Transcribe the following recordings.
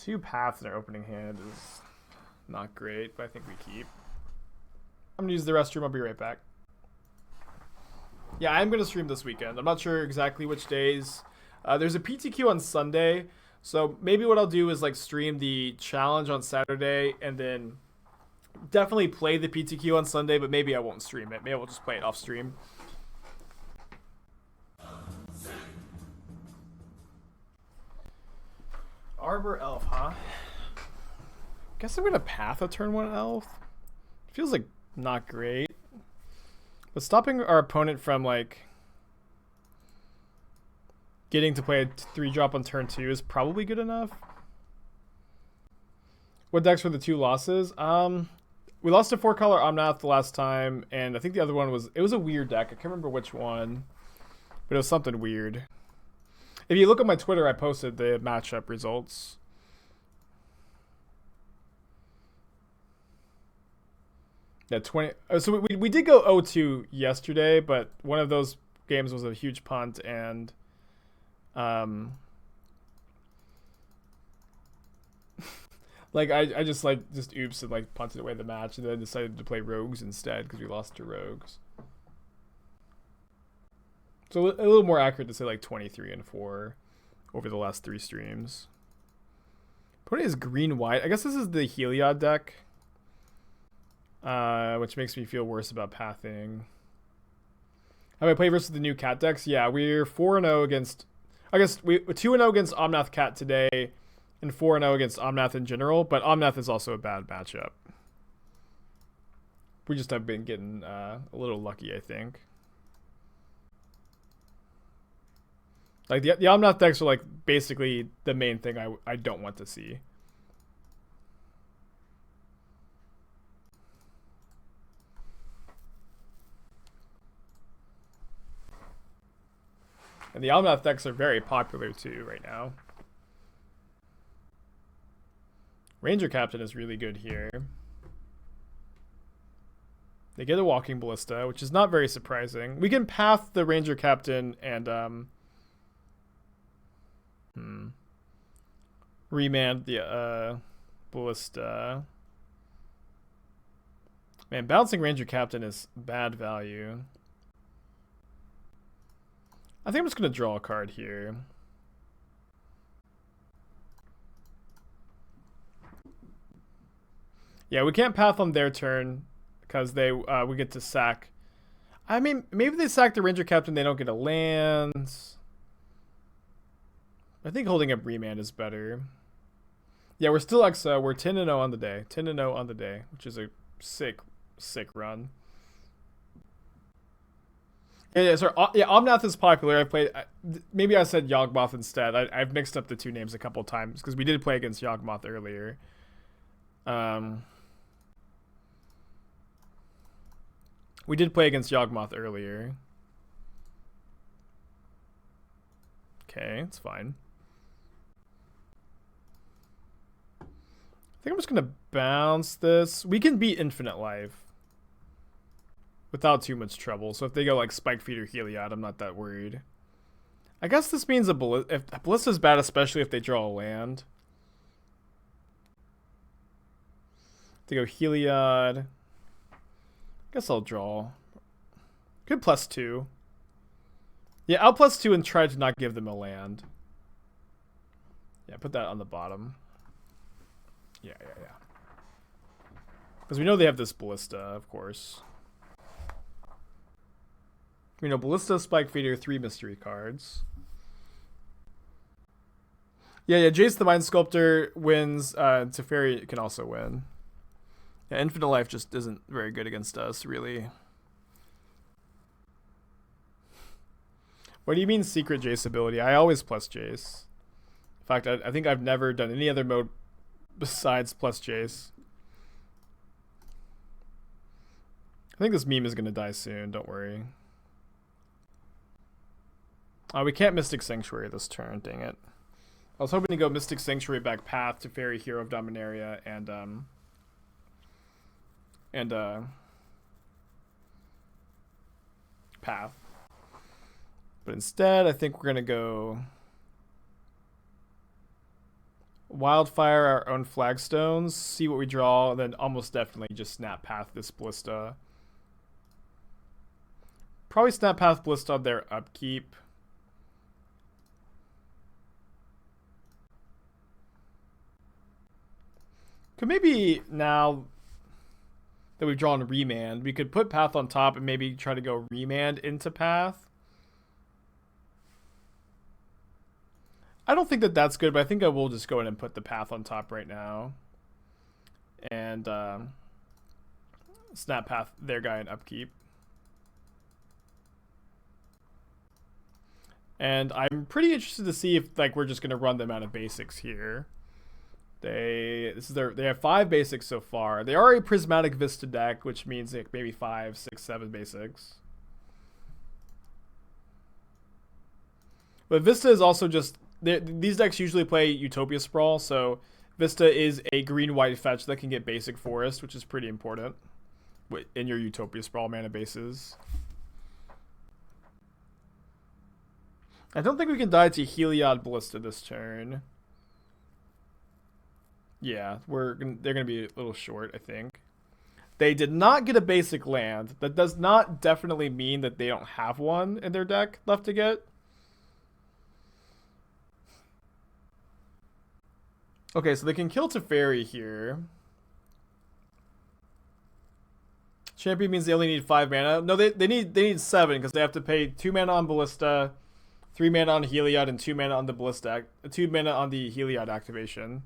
2 paths in our opening hand is not great, but I think we keep. I'm going to use the restroom. I'll be right back. Yeah, I'm going to stream this weekend. I'm not sure exactly which days. There's a PTQ on Sunday, so maybe what I'll do is like stream the challenge on Saturday and then definitely play the PTQ on Sunday, but maybe I won't stream it. Maybe I'll just play it off stream. Arbor Elf, huh? Guess I'm gonna path a turn 1 elf. Feels like not great. But stopping our opponent from like getting to play a 3-drop on turn 2 is probably good enough. What decks were the 2 losses? We lost to 4-color Omnath the last time, and I think the other one was, it was a weird deck. I can't remember which one, but it was something weird. If you look at my Twitter, I posted the matchup results. Yeah, 20. So we did go 0-2 yesterday, but one of those games was a huge punt, and like I just oops and like punted away the match, and then decided to play rogues instead because we lost to rogues. So a little more accurate to say like 23-4 over the last 3 streams. Opponent is green-white. I guess this is the Heliod deck, which makes me feel worse about pathing. How do I play versus the new cat decks? Yeah, we're 4-0 against... I guess we're 2-0 against Omnath Cat today, and 4-0 against Omnath in general, but Omnath is also a bad matchup. We just have been getting a little lucky, I think. Like the Omnath decks are like basically the main thing I don't want to see. And the Omnath decks are very popular too right now. Ranger Captain is really good here. They get a Walking Ballista, which is not very surprising. We can path the Ranger Captain and remand the Ballista. Man, bouncing Ranger Captain is bad value. I think I'm just going to draw a card here. Yeah, we can't path on their turn because they we get to sack. I mean, maybe they sack the Ranger Captain, they don't get a land. I think holding up Remand is better. Yeah, we're still Exile. We're 10-0 on the day. 10-0 on the day, which is a sick run. Yeah, sorry. Yeah, Omnath is popular. I played. Maybe I said Yawgmoth instead. I've mixed up the 2 names a couple times because we did play against Yawgmoth earlier. We did play against Yawgmoth earlier. Okay, it's fine. I think I'm just gonna bounce this. We can beat Infinite Life without too much trouble. So if they go like Spike Feed or Heliod, I'm not that worried. I guess this means a Ballista's bad, especially if they draw a land. They go Heliod. I guess I'll draw. Good +2. Yeah, I'll +2 and try to not give them a land. Yeah, put that on the bottom. Yeah. Because we know they have this Ballista, of course. We know Ballista, Spike Feeder, 3 mystery cards. Yeah, Jace the Mind Sculptor wins. Teferi can also win. Yeah, Infinite Life just isn't very good against us, really. What do you mean secret Jace ability? I always plus Jace. In fact, I think I've never done any other mode besides plus Jace. I think this meme is going to die soon, don't worry. We can't Mystic Sanctuary this turn, dang it. I was hoping to go Mystic Sanctuary back path to Fairy Hero of Dominaria and path. But instead, I think we're going to go Wildfire our own Flagstones, see what we draw, and then almost definitely just Snap Path this Ballista. Probably Snap Path Ballista on their upkeep. Could maybe, now that we've drawn Remand, we could put Path on top and maybe try to go Remand into Path. I don't think that that's good, but I think I will just go ahead and put the Path on top right now. And Snap Path their guy in upkeep. And I'm pretty interested to see if like we're just gonna run them out of basics here. They have 5 basics so far. They are a Prismatic Vista deck, which means like maybe 5, 6, 7 basics. But Vista is also just these decks usually play Utopia Sprawl, so Vista is a green-white fetch that can get basic forest, which is pretty important in your Utopia Sprawl mana bases. I don't think we can die to Heliod Ballista this turn. Yeah, they're gonna be a little short, I think. They did not get a basic land. That does not definitely mean that they don't have one in their deck left to get. Okay, so they can kill Teferi here. Champion means they only need 5 mana. No, they need 7 because they have to pay 2 mana on Ballista, 3 mana on Heliod, and 2 mana on the Ballista, 2 mana on the Heliod activation.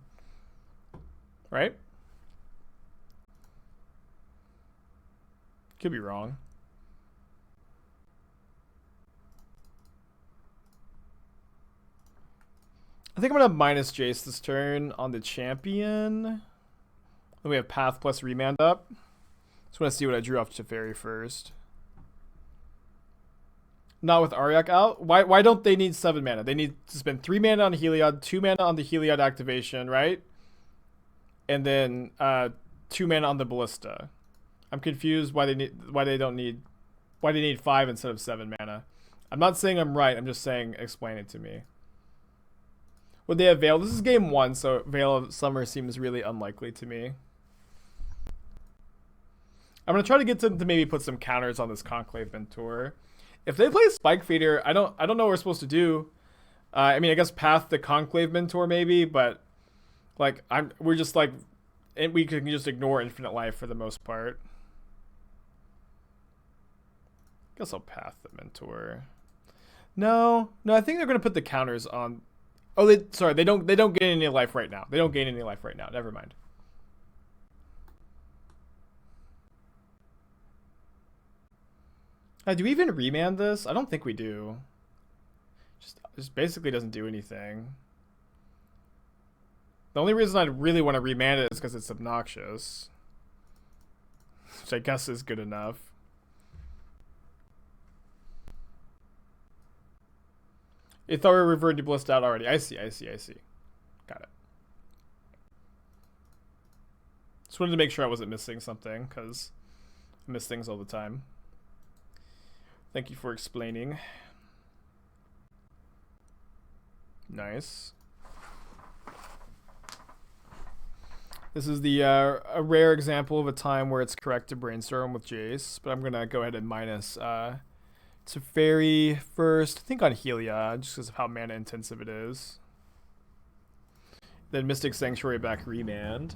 Right? Could be wrong. I think I'm going to minus Jace this turn on the champion. Then we have Path plus Remand up. Just want to see what I drew off Teferi first. Not with Ariak out. Why don't they need 7 mana? They need to spend 3 mana on Heliod, 2 mana on the Heliod activation, right? And then 2 mana on the Ballista. I'm confused why they need 5 instead of 7 mana. I'm not saying I'm right. I'm just saying explain it to me. Would they have Veil? This is game 1, so Veil of Summer seems really unlikely to me. I'm gonna try to get them to maybe put some counters on this Conclave Mentor. If they play Spike Feeder, I don't know what we're supposed to do. I mean, I guess Path the Conclave Mentor maybe, but like we're just like, and we can just ignore Infinite Life for the most part. Guess I'll Path the Mentor. No, I think they're gonna put the counters on. Oh, they don't gain any life right now. They don't gain any life right now. Never mind. Do we even remand this? I don't think we do. Just basically doesn't do anything. The only reason I really want to remand it is because it's obnoxious. Which I guess is good enough. I thought we were reverting to Ballista out already. I see. Got it. Just wanted to make sure I wasn't missing something, because I miss things all the time. Thank you for explaining. Nice. This is the a rare example of a time where it's correct to brainstorm with Jace, but I'm going to go ahead and minus Teferi first, I think on Heliod, just because of how mana intensive it is. Then Mystic Sanctuary back Remand.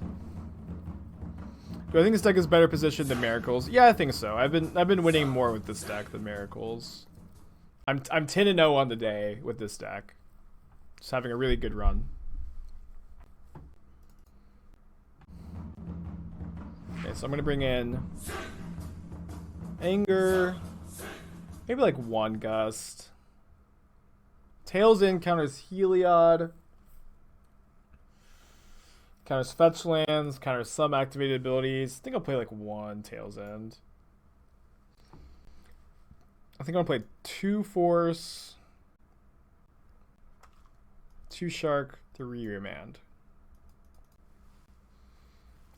Do I think this deck is better positioned than Miracles? Yeah, I think so. I've been winning more with this deck than Miracles. I'm 10-0 on the day with this deck. Just having a really good run. Okay, so I'm gonna bring in Anger. Maybe like 1 Gust. Tails in counters Heliod. Counters fetch lands, counters some activated abilities. I think I'll play like 1 Tails End. I think I'm gonna play 2 Force, 2 Shark, 3 Remand.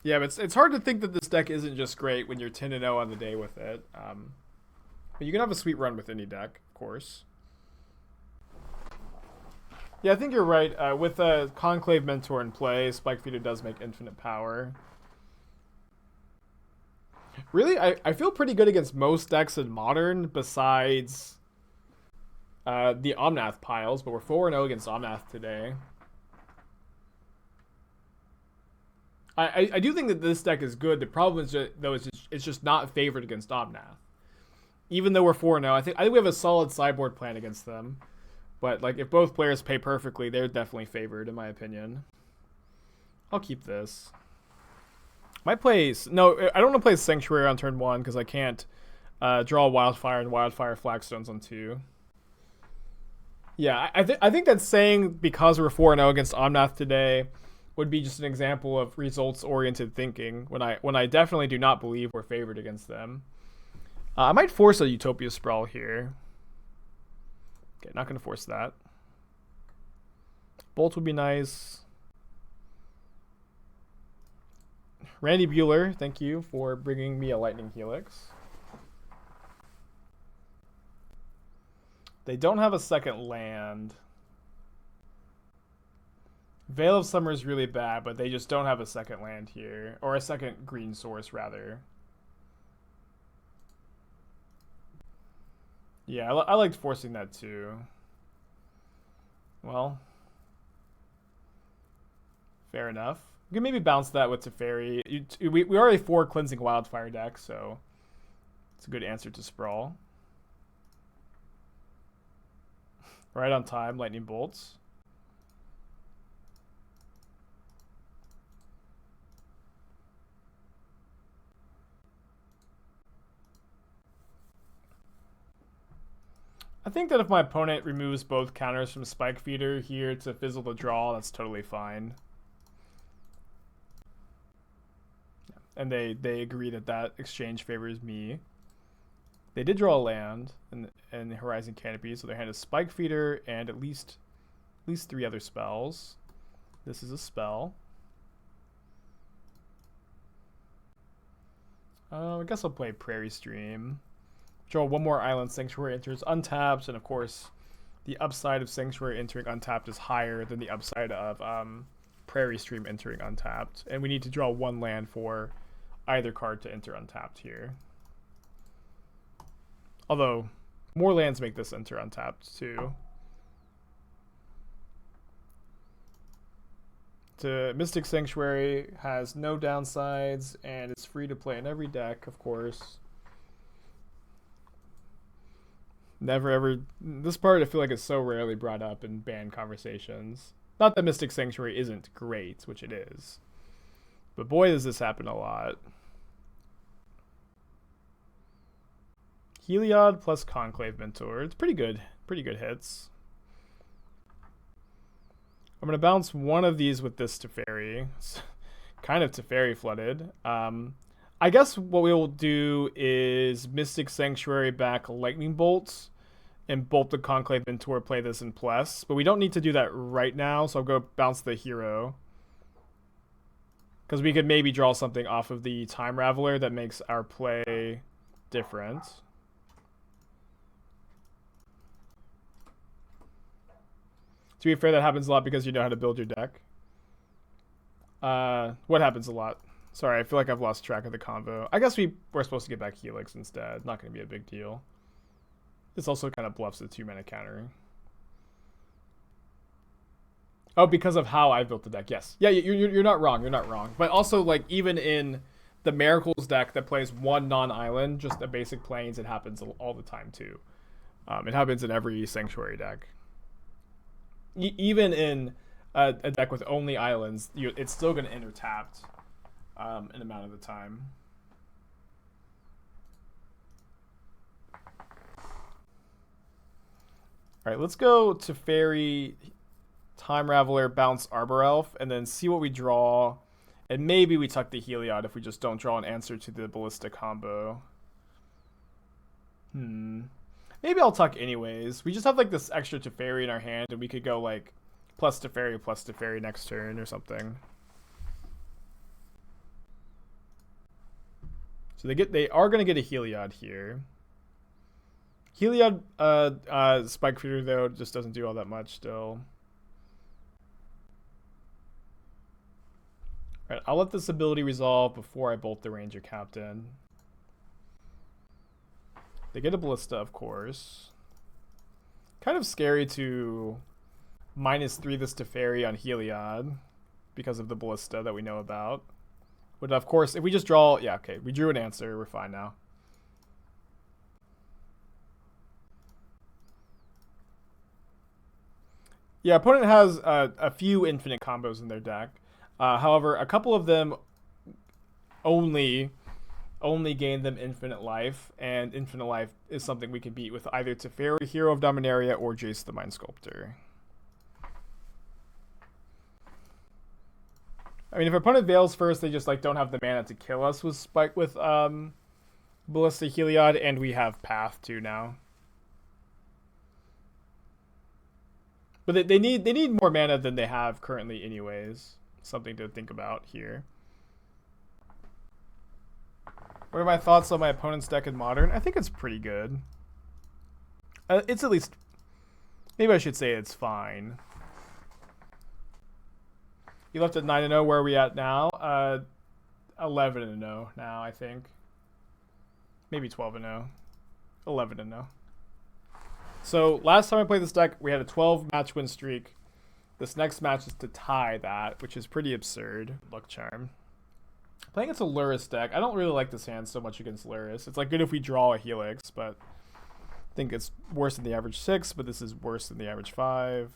Yeah, but it's hard to think that this deck isn't just great when you're 10-0 on the day with it. But you can have a sweet run with any deck, of course. Yeah, I think you're right. With a Conclave Mentor in play, Spike Feeder does make infinite power. Really, I feel pretty good against most decks in Modern besides the Omnath piles, but we're 4-0 against Omnath today. I do think that this deck is good. The problem is it's just not favored against Omnath. Even though we're 4-0, I think we have a solid sideboard plan against them. But like if both players pay perfectly, they're definitely favored in my opinion. I'll keep this. Might play no. I don't want to play Sanctuary on turn 1 because I can't draw Wildfire and Wildfire Flagstones on 2. Yeah, I think that's saying because we're 4-0 against Omnath today would be just an example of results-oriented thinking when I definitely do not believe we're favored against them. I might force a Utopia Sprawl here. Okay, not going to force that. Bolt would be nice. Randy Bueller, thank you for bringing me a Lightning Helix. They don't have a second land. Veil of Summer is really bad, but they just don't have a second land here. Or a second green source, rather. Yeah, I liked forcing that too. Well, fair enough. We can maybe bounce that with Teferi. We are a 4 Cleansing Wildfire deck, so it's a good answer to Sprawl. Right on time, Lightning Bolts. I think that if my opponent removes both counters from Spike Feeder here to fizzle the draw, that's totally fine. And they agree that exchange favors me. They did draw a land in the Horizon Canopy, so their hand is Spike Feeder and at least 3 other spells. This is a spell. I guess I'll play Prairie Stream. Draw 1 more island. Sanctuary enters untapped, and of course, the upside of Sanctuary entering untapped is higher than the upside of Prairie Stream entering untapped. And we need to draw 1 land for either card to enter untapped here. Although, more lands make this enter untapped too. Mystic Sanctuary has no downsides, and it's free to play in every deck, of course. Never ever... This part I feel like is so rarely brought up in ban conversations. Not that Mystic Sanctuary isn't great, which it is. But boy, does this happen a lot. Heliod plus Conclave Mentor. It's pretty good. Pretty good hits. I'm going to bounce one of these with this Teferi. It's kind of Teferi flooded. I guess what we will do is Mystic Sanctuary back Lightning Bolts and bolt the Conclave Mentor, play this in plus. But we don't need to do that right now, so I'll go bounce the hero. Because we could maybe draw something off of the Time Raveler that makes our play different. To be fair, that happens a lot because you know how to build your deck. What happens a lot? Sorry, I feel like I've lost track of the convo. I guess we're supposed to get back Helix instead. Not going to be a big deal. This also kind of bluffs the 2-mana counter. Oh, because of how I built the deck. Yes. Yeah, you're not wrong. You're not wrong. But also, like, even in the Miracles deck that plays 1 non-island, just a basic plains, it happens all the time, too. It happens in every Sanctuary deck. Even in a deck with only islands, it's still going to enter tapped an amount of the time. All right, let's go to Teferi, Time Raveler, bounce Arbor Elf, and then see what we draw. And maybe we tuck the Heliod if we just don't draw an answer to the Ballista combo. Maybe I'll tuck anyways. We just have like this extra Teferi in our hand, and we could go like plus Teferi next turn or something. So they are gonna get a Heliod here. Heliod Spike Feeder though just doesn't do all that much still. Right, I'll let this ability resolve before I bolt the Ranger Captain. They get a Ballista, of course. Kind of scary to -3 this Teferi on Heliod because of the Ballista that we know about. But of course, if we just draw... Yeah, okay, we drew an answer. We're fine now. Yeah, opponent has a few infinite combos in their deck. However, a couple of them only gain them infinite life, and infinite life is something we can beat with either Teferi, Hero of Dominaria, or Jace the Mind Sculptor. I mean, if opponent Veils first, they just like don't have the mana to kill us with Ballista Heliod, and we have Path too now. But they need more mana than they have currently anyways. Something to think about here. What are my thoughts on my opponent's deck in Modern? I think it's pretty good. It's at least... Maybe I should say it's fine. You left at 9-0. Where are we at now? 11-0 now, I think. Maybe 12-0. 11-0. So last time I played this deck, we had a 12 match win streak. This next match is to tie that, which is pretty absurd. Luck Charm. Playing against a Lurrus deck, I don't really like this hand so much against Lurrus. It's like good if we draw a Helix, but I think it's worse than the average 6, but this is worse than the average 5.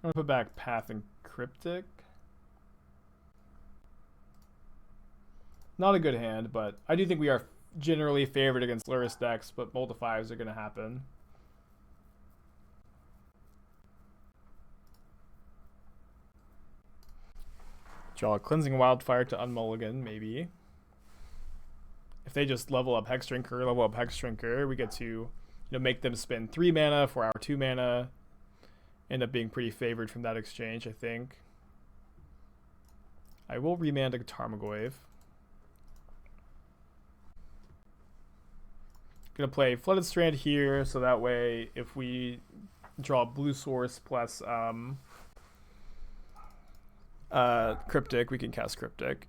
I'm going to put back Path and Cryptic. Not a good hand, but I do think we are generally favored against Lurrus decks, but multipliers are going to happen. Draw a Cleansing Wildfire to unmulligan, maybe. If they just level up Hexdrinker, we get to make them spend 3 mana for our 2 mana. End up being pretty favored from that exchange, I think. I will remand a Tarmogoyf. Gonna play Flooded Strand here, so that way if we draw Blue Source plus Cryptic, we can cast Cryptic.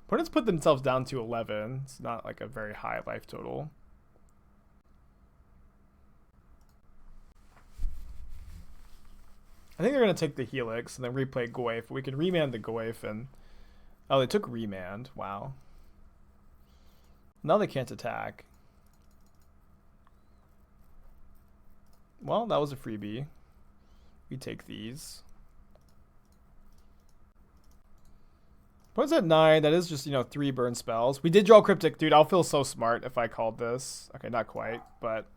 Opponents put themselves down to 11. It's not like a very high life total. I think they're going to take the Helix and then replay Goyf. We can remand the Goyf and... Oh, they took Remand. Wow. Now they can't attack. Well, that was a freebie. We take these. What's at 9? That is just, 3 burn spells. We did draw Cryptic. Dude, I'll feel so smart if I called this. Okay, not quite, but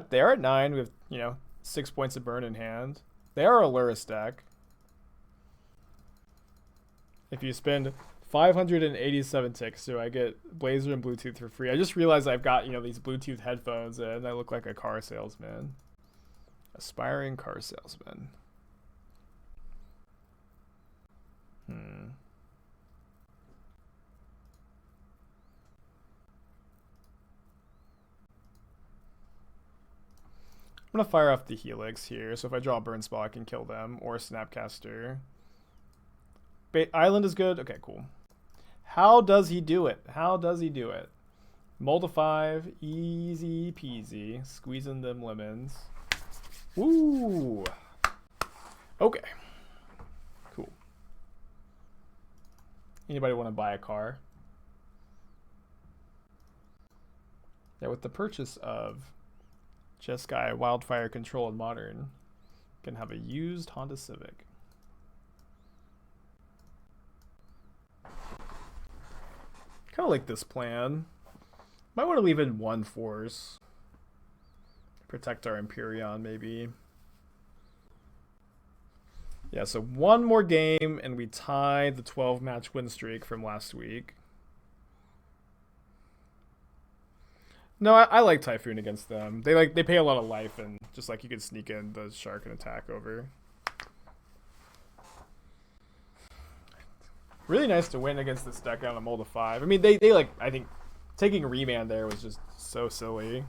they're at 9 with, 6 points of burn in hand. They are a Lurrus deck. If you spend 587 ticks, so I get Blazer and Bluetooth for free. I just realized I've got, these Bluetooth headphones and I look like a car salesman. Aspiring car salesman. I'm going to fire off the Helix here, so if I draw a burn spell, I can kill them, or Snapcaster. Island is good? Okay, cool. How does he do it? How does he do it? Mold to 5, easy peasy, squeezing them lemons. Woo! Okay. Cool. Anybody want to buy a car? Yeah, with the purchase of Jeskai Wildfire Control in Modern, can have a used Honda Civic. Kind of like this plan. Might want to leave in 1 force. Protect our Emperion, maybe. Yeah, so 1 more game, and we tie the 12-match win streak from last week. No, I like Typhoon against them. They pay a lot of life, and just like you could sneak in the Shark and attack over. Really nice to win against this deck on a mold of 5. I mean, they I think taking Remand there was just so silly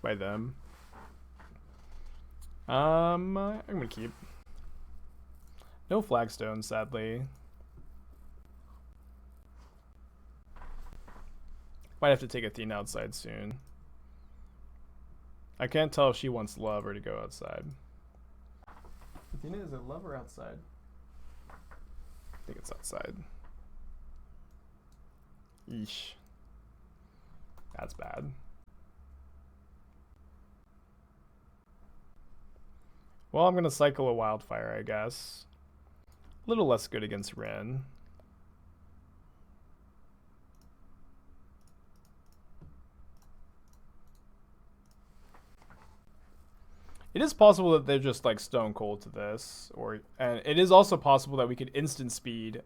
by them. I'm gonna keep. No Flagstones, sadly. Might have to take Athena outside soon. I can't tell if she wants love or to go outside. Athena, is it love or outside? I think it's outside. Yeesh. That's bad. Well, I'm going to cycle a Wildfire, I guess. A little less good against Ren. It is possible that they're just like stone cold to this, and it is also possible that we could instant speed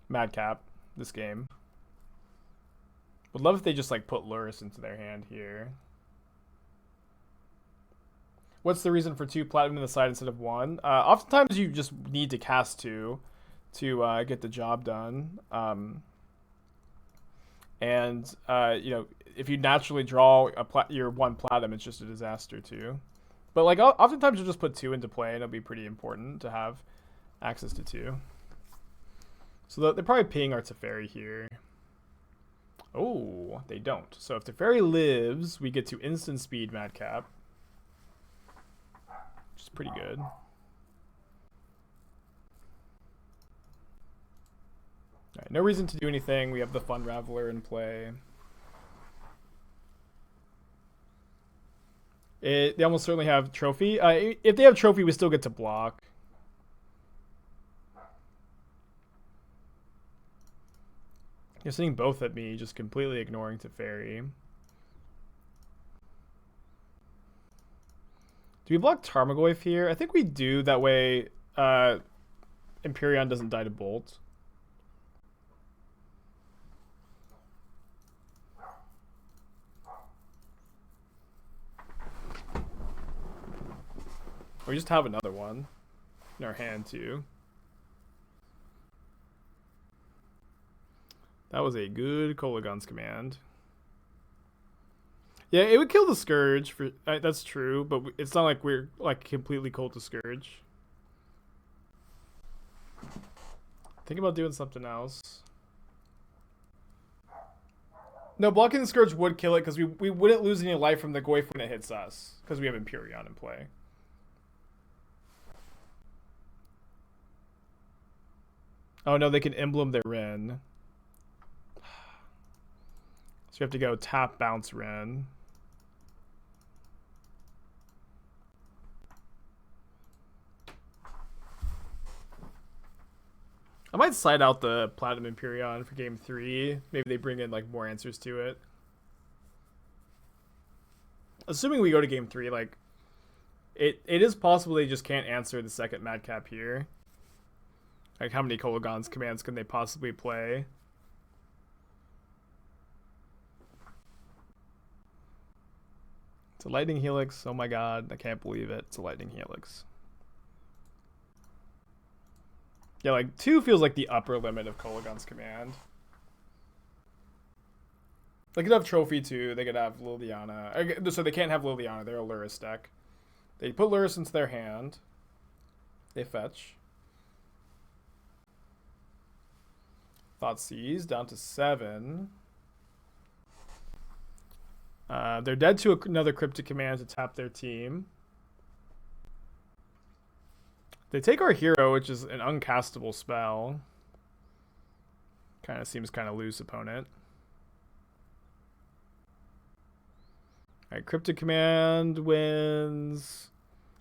Madcap this game. Would love if they just like put Lurrus into their hand here. What's the reason for 2 platinum in the side instead of 1? Oftentimes you just need to cast 2 to get the job done. You know, if you naturally draw your 1 platinum, it's just a disaster too. But like oftentimes you'll just put 2 into play, and it'll be pretty important to have access to 2. So they're probably paying our Teferi here. Oh, they don't. So if Teferi lives, we get to instant speed Madcap, which is pretty good. Alright, no reason to do anything. We have the fun Raveler in play. They almost certainly have Trophy. If they have Trophy, we still get to block. You're sitting both at me, just completely ignoring Teferi. Do we block Tarmogoyf here? I think we do. That way, Emperion doesn't die to Bolt. We just have another one in our hand too. That was a good Kolaghan's command. Yeah, it would kill the Scourge. That's true, but it's not like we're like completely cold to Scourge. Think about doing something else. No, blocking the Scourge would kill it because we wouldn't lose any life from the Goyf when it hits us because we have Emperion in play. Oh no, they can emblem their Ren. So you have to go tap, bounce, Ren. I might slide out the Platinum Emperion for game 3. Maybe they bring in like more answers to it. Assuming we go to game 3, like it is possible they just can't answer the second Madcap here. Like, how many Kolaghan's commands can they possibly play? It's a Lightning Helix. Oh my god, I can't believe it. It's a Lightning Helix. Yeah, like, 2 feels like the upper limit of Kolaghan's command. They could have Trophy too. They could have Liliana. So they can't have Liliana. They're a Lurrus deck. They put Lurrus into their hand. They fetch. Thoughtseize down to 7. They're dead to another Cryptic Command to tap their team. They take our hero, which is an uncastable spell. Kind of seems kind of loose opponent. Alright, Cryptic Command wins.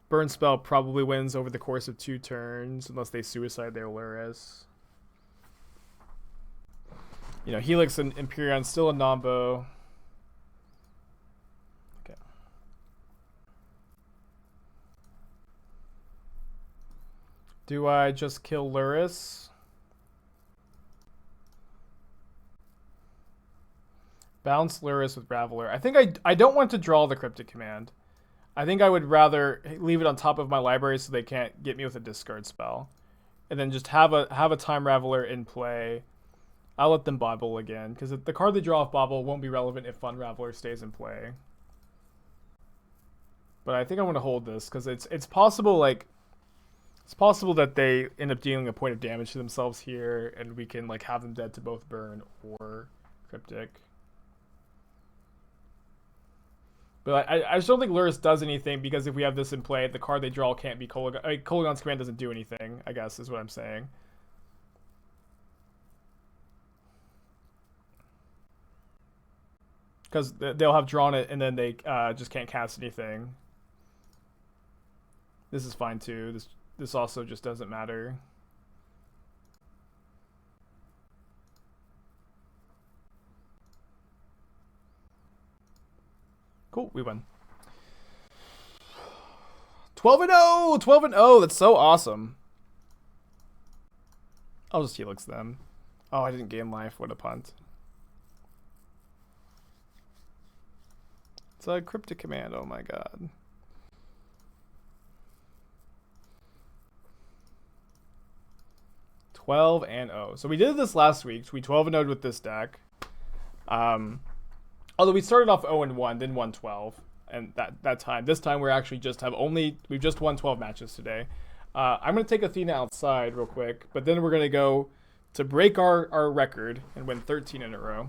Burn Spell probably wins over the course of 2 turns, unless they suicide their Lurrus. You know, Helix and Emperion still a Nombo. Okay. Do I just kill Lurrus? Bounce Lurrus with Raveler. I think I don't want to draw the Cryptic Command. I think I would rather leave it on top of my library so they can't get me with a discard spell. And then just have a Time Raveler in play. I'll let them bobble again, because the card they draw off bobble won't be relevant if Fun Raveler stays in play. But I think I want to hold this because it's possible, like, it's possible that they end up dealing a point of damage to themselves here, and we can like have them dead to both burn or cryptic. But I just don't think Lurrus does anything, because if we have this in play, the card they draw can't be Kolaghan. I mean, Kolaghan's Command doesn't do anything, I guess, is what I'm saying. Because they'll have drawn it, and then they just can't cast anything. This is fine, too. This also just doesn't matter. Cool, we win. 12-0! 12-0! That's so awesome. I'll just Helix them. Oh, I didn't gain life. What a punt. It's a Cryptic Command. Oh my god. $12 and 0. So we did this last week. We 12-0'd with this deck. Although we started off 0-1, then won 12, and that time. This time we're actually we've just won 12 matches today. I'm gonna take Athena outside real quick, but then we're gonna go to break our record and win 13 in a row.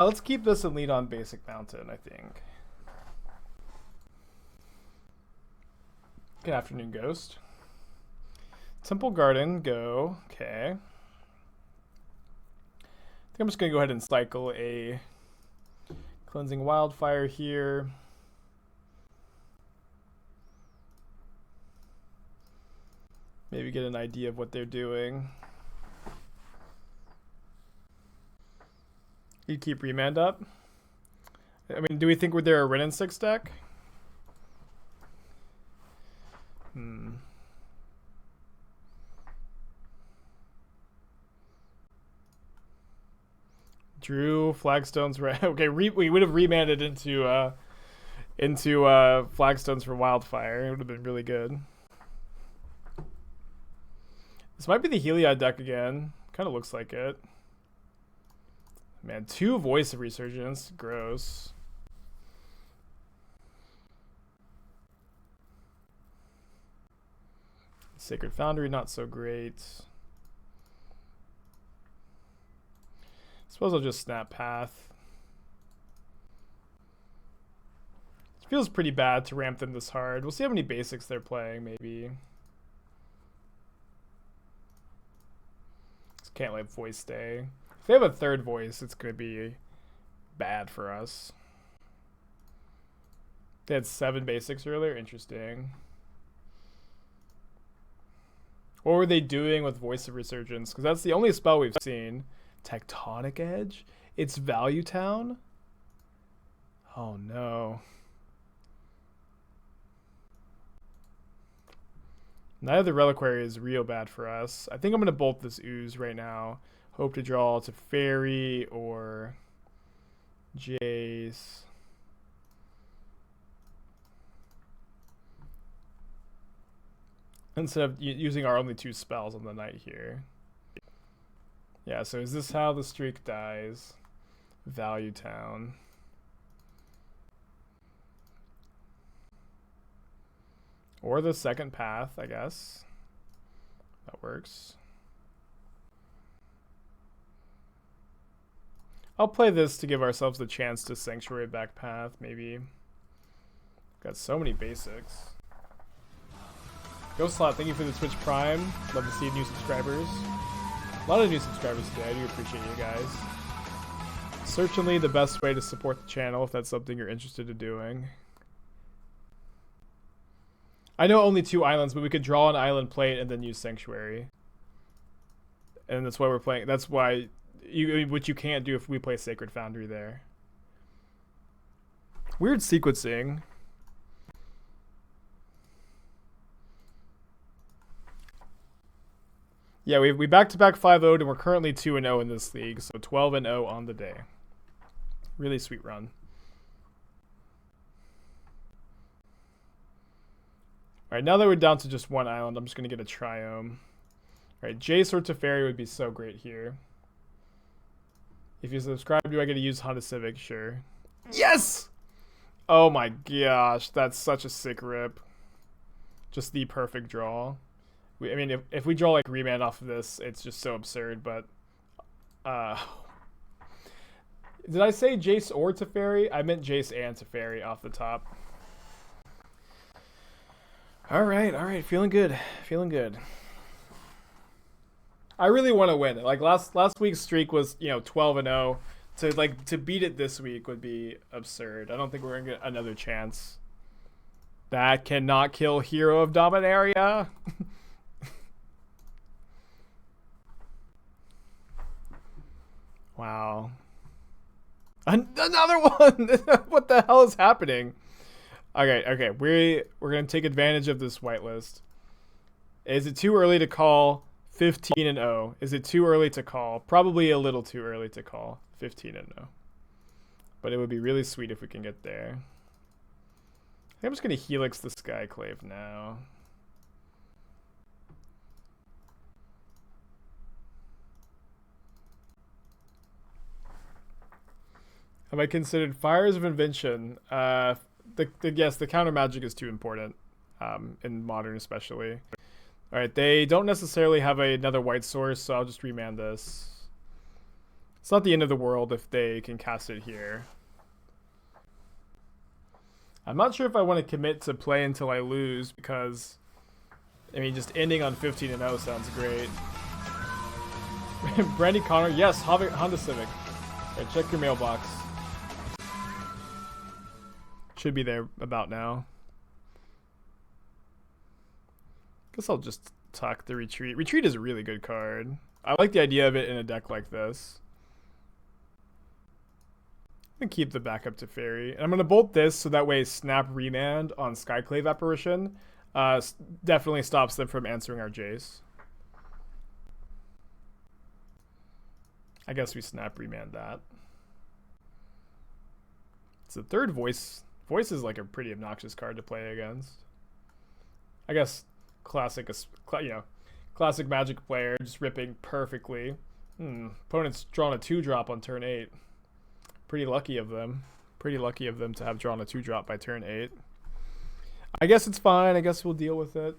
Let's keep this and lead on basic mountain, I think. Good afternoon, Ghost. Temple Garden, go. Okay. I think I'm just gonna go ahead and cycle a Cleansing Wildfire here. Maybe get an idea of what they're doing. You keep Remand up. I mean, do we think they're a Ren and 6 deck? Drew, Flagstones, okay, we would have remanded into Flagstones for Wildfire. It would have been really good. This might be the Heliod deck again. Kind of looks like it. Man, 2 Voice of Resurgence. Gross. Sacred Foundry, not so great. Suppose I'll just snap path. It feels pretty bad to ramp them this hard. We'll see how many basics they're playing, maybe. Just can't let voice stay. If they have a third voice, it's going to be bad for us. They had 7 basics earlier. Interesting. What were they doing with Voice of Resurgence? Because that's the only spell we've seen. Tectonic Edge? It's Value Town? Oh no. Neither the Reliquary is real bad for us. I think I'm going to bolt this Ooze right now. Hope to draw to Teferi or Jace. Instead of using our only 2 spells on the night here. Yeah, so is this how the streak dies? Value Town. Or the second path, I guess. That works. I'll play this to give ourselves the chance to Sanctuary back path, maybe. Got so many basics. Ghost Slot, thank you for the Twitch Prime. Love to see new subscribers. A lot of new subscribers today. I do appreciate you guys. Certainly the best way to support the channel if that's something you're interested in doing. I know only 2 islands, but we could draw an island, play it, and then use Sanctuary. And that's why we're playing. That's why which you can't do if we play Sacred Foundry there. Weird sequencing. Yeah, we back-to-back 5-0'd, and we're currently 2-0 in this league, so 12-0 on the day. Really sweet run. Alright, now that we're down to just 1 island, I'm just going to get a Triome. Alright, Jace or Teferi would be so great here. If you subscribe, do I get to use Honda Civic? Sure. Yes! Oh my gosh, that's such a sick rip. Just the perfect draw. I mean, if we draw like Remand off of this, it's just so absurd, but... Did I say Jace or Teferi? I meant Jace and Teferi off the top. Alright, feeling good. Feeling good. I really want to win. Like last week's streak was, 12-0. To beat it this week would be absurd. I don't think we're gonna get another chance. That cannot kill Hero of Dominaria. Wow. Another one. What the hell is happening? Okay. We're gonna take advantage of this whitelist. Is it too early to call 15-0? Is it too early to call? Probably a little too early to call 15-0. But it would be really sweet if we can get there. I think I'm just gonna Helix the Skyclave now. Have I considered Fires of Invention? Yes, the counter magic is too important, in Modern especially. Alright, they don't necessarily have another white source, so I'll just remand this. It's not the end of the world if they can cast it here. I'm not sure if I want to commit to play until I lose, because, I mean, just ending on 15-0 sounds great. Brandy Connor, yes, Honda Civic. Alright, check your mailbox. Should be there about now. Guess I'll just tuck the Retreat. Retreat is a really good card. I like the idea of it in a deck like this. I'm going to keep the backup to Teferi. And I'm going to bolt this so that way Snap Remand on Skyclave Apparition definitely stops them from answering our Jace. I guess we Snap Remand that. It's the third Voice. Voice is like a pretty obnoxious card to play against. I guess classic Magic player just ripping perfectly. Opponent's drawn a 2-drop on turn 8. Pretty lucky of them. Pretty lucky of them to have drawn a 2-drop by turn 8. I guess it's fine. I guess we'll deal with it.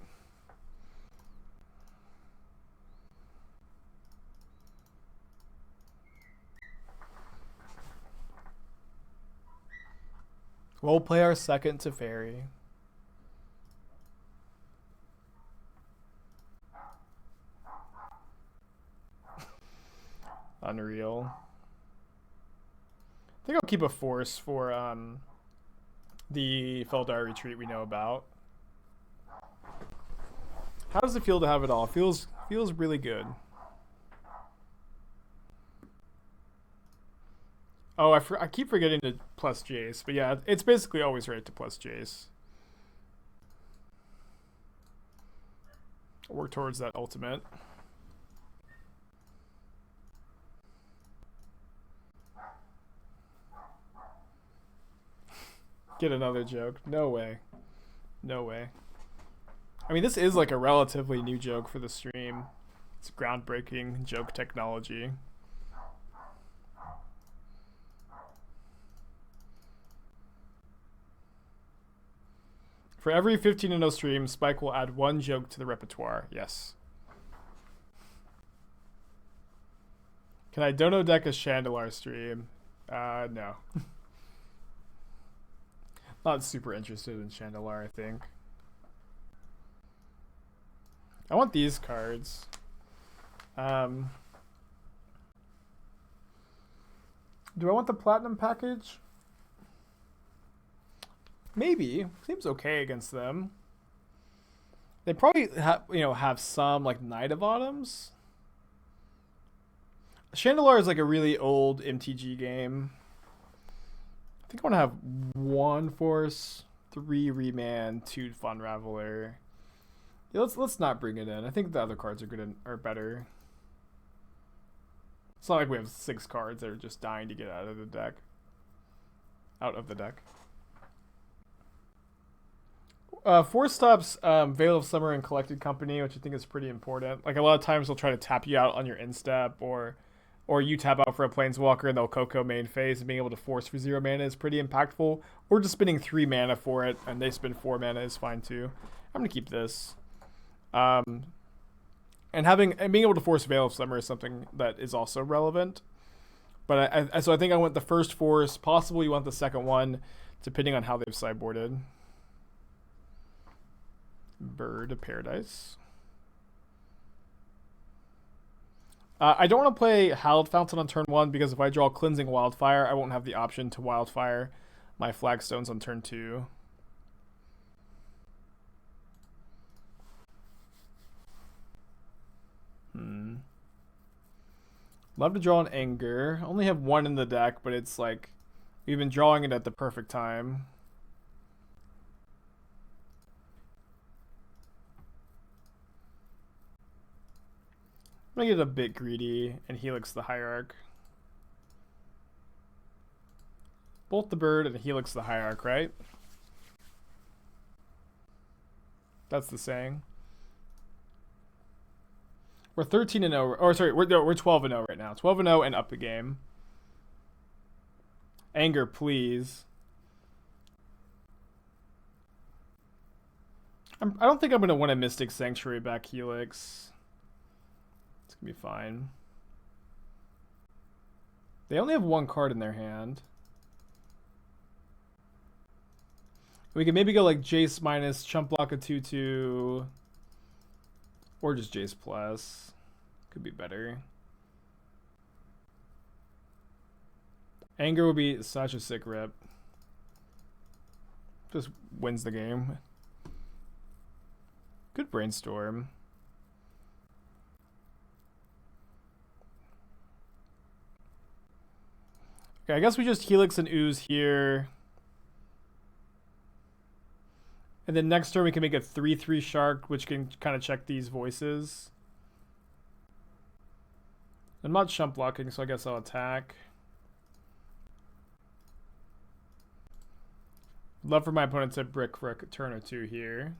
We'll play our second Teferi. Unreal. I think I'll keep a force for the Feldar Retreat we know about. How does it feel to have it all? Feels really good. Oh, I keep forgetting to plus Jace, but yeah, it's basically always right to plus Jace. Work towards that ultimate. Get another joke. No way. No way. I mean, this is like a relatively new joke for the stream. It's groundbreaking joke technology. For every 15-0 stream, Spike will add one joke to the repertoire. Yes. Can I dono deck a Chandelar stream? No. Not super interested in Chandelar, I think. I want these cards. Do I want the Platinum package? Maybe. Seems okay against them. They probably have some like Knight of Autumns. Chandelar is like a really old MTG game. I think I want to have 1 Force, 3 Remand, 2 Fun Raveler. Yeah, let's not bring it in. I think the other cards are better. It's not like we have 6 cards that are just dying to get out of the deck. Force stops Veil of Summer and Collected Company, which I think is pretty important. Like a lot of times they'll try to tap you out on your instep, or or you tap out for a Planeswalker and they'll Coco main phase, and being able to force for 0 mana is pretty impactful. Or just spending 3 mana for it and they spend 4 mana is fine too. I'm going to keep this. And being able to force Veil of Summer is something that is also relevant. But so I think I want the first force. Possibly you want the second one, depending on how they've sideboarded. Bird of Paradise. I don't want to play Hallowed Fountain on turn 1 because if I draw Cleansing Wildfire, I won't have the option to Wildfire my Flagstones on turn 2. Love to draw an Anger. Only have 1 in the deck, but it's like we've been drawing it at the perfect time. I'm gonna get a bit greedy and Helix the Hierarch. Bolt the Bird and Helix the Hierarch, right? That's the saying. We're 13-0, or sorry, we're 12-0 right now. 12-0 and up a game. Anger, please. I don't think I'm gonna win a Mystic Sanctuary back Helix. It's gonna be fine. They only have 1 card in their hand. We can maybe go like Jace minus, chump block a 2/2. Or just Jace plus. Could be better. Anger would be such a sick rip. Just wins the game. Good brainstorm. Okay, I guess we just Helix and Ooze here. And then next turn we can make a 3/3 Shark, which can kind of check these voices. I'm not chump blocking, so I guess I'll attack. Love for my opponent to brick for a turn or 2 here.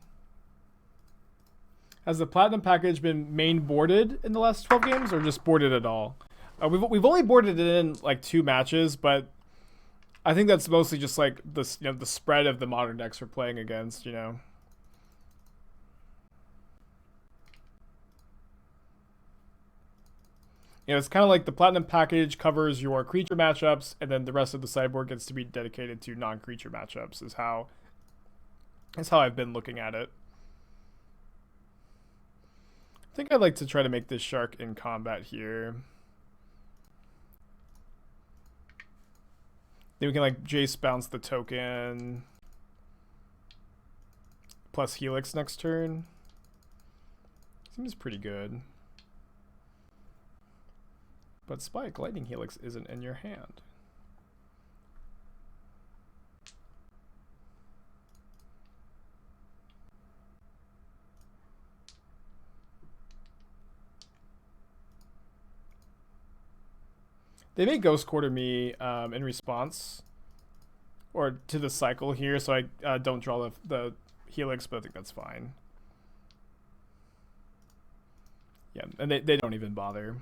Has the Platinum package been main boarded in the last 12 games, or just boarded at all? We've only boarded it in like 2 matches, but I think that's mostly just like this, the spread of the modern decks we're playing against, it's kind of like the Platinum package covers your creature matchups, and then the rest of the sideboard gets to be dedicated to non-creature matchups. Is how I've been looking at it. I think I'd like to try to make this Shark in combat here. Then we can like Jace bounce the token plus Helix next turn. Seems pretty good. But Spike, Lightning Helix isn't in your hand. They may Ghost Quarter me in response, or to the cycle here, so I don't draw the Helix, but I think that's fine. Yeah, and they don't even bother.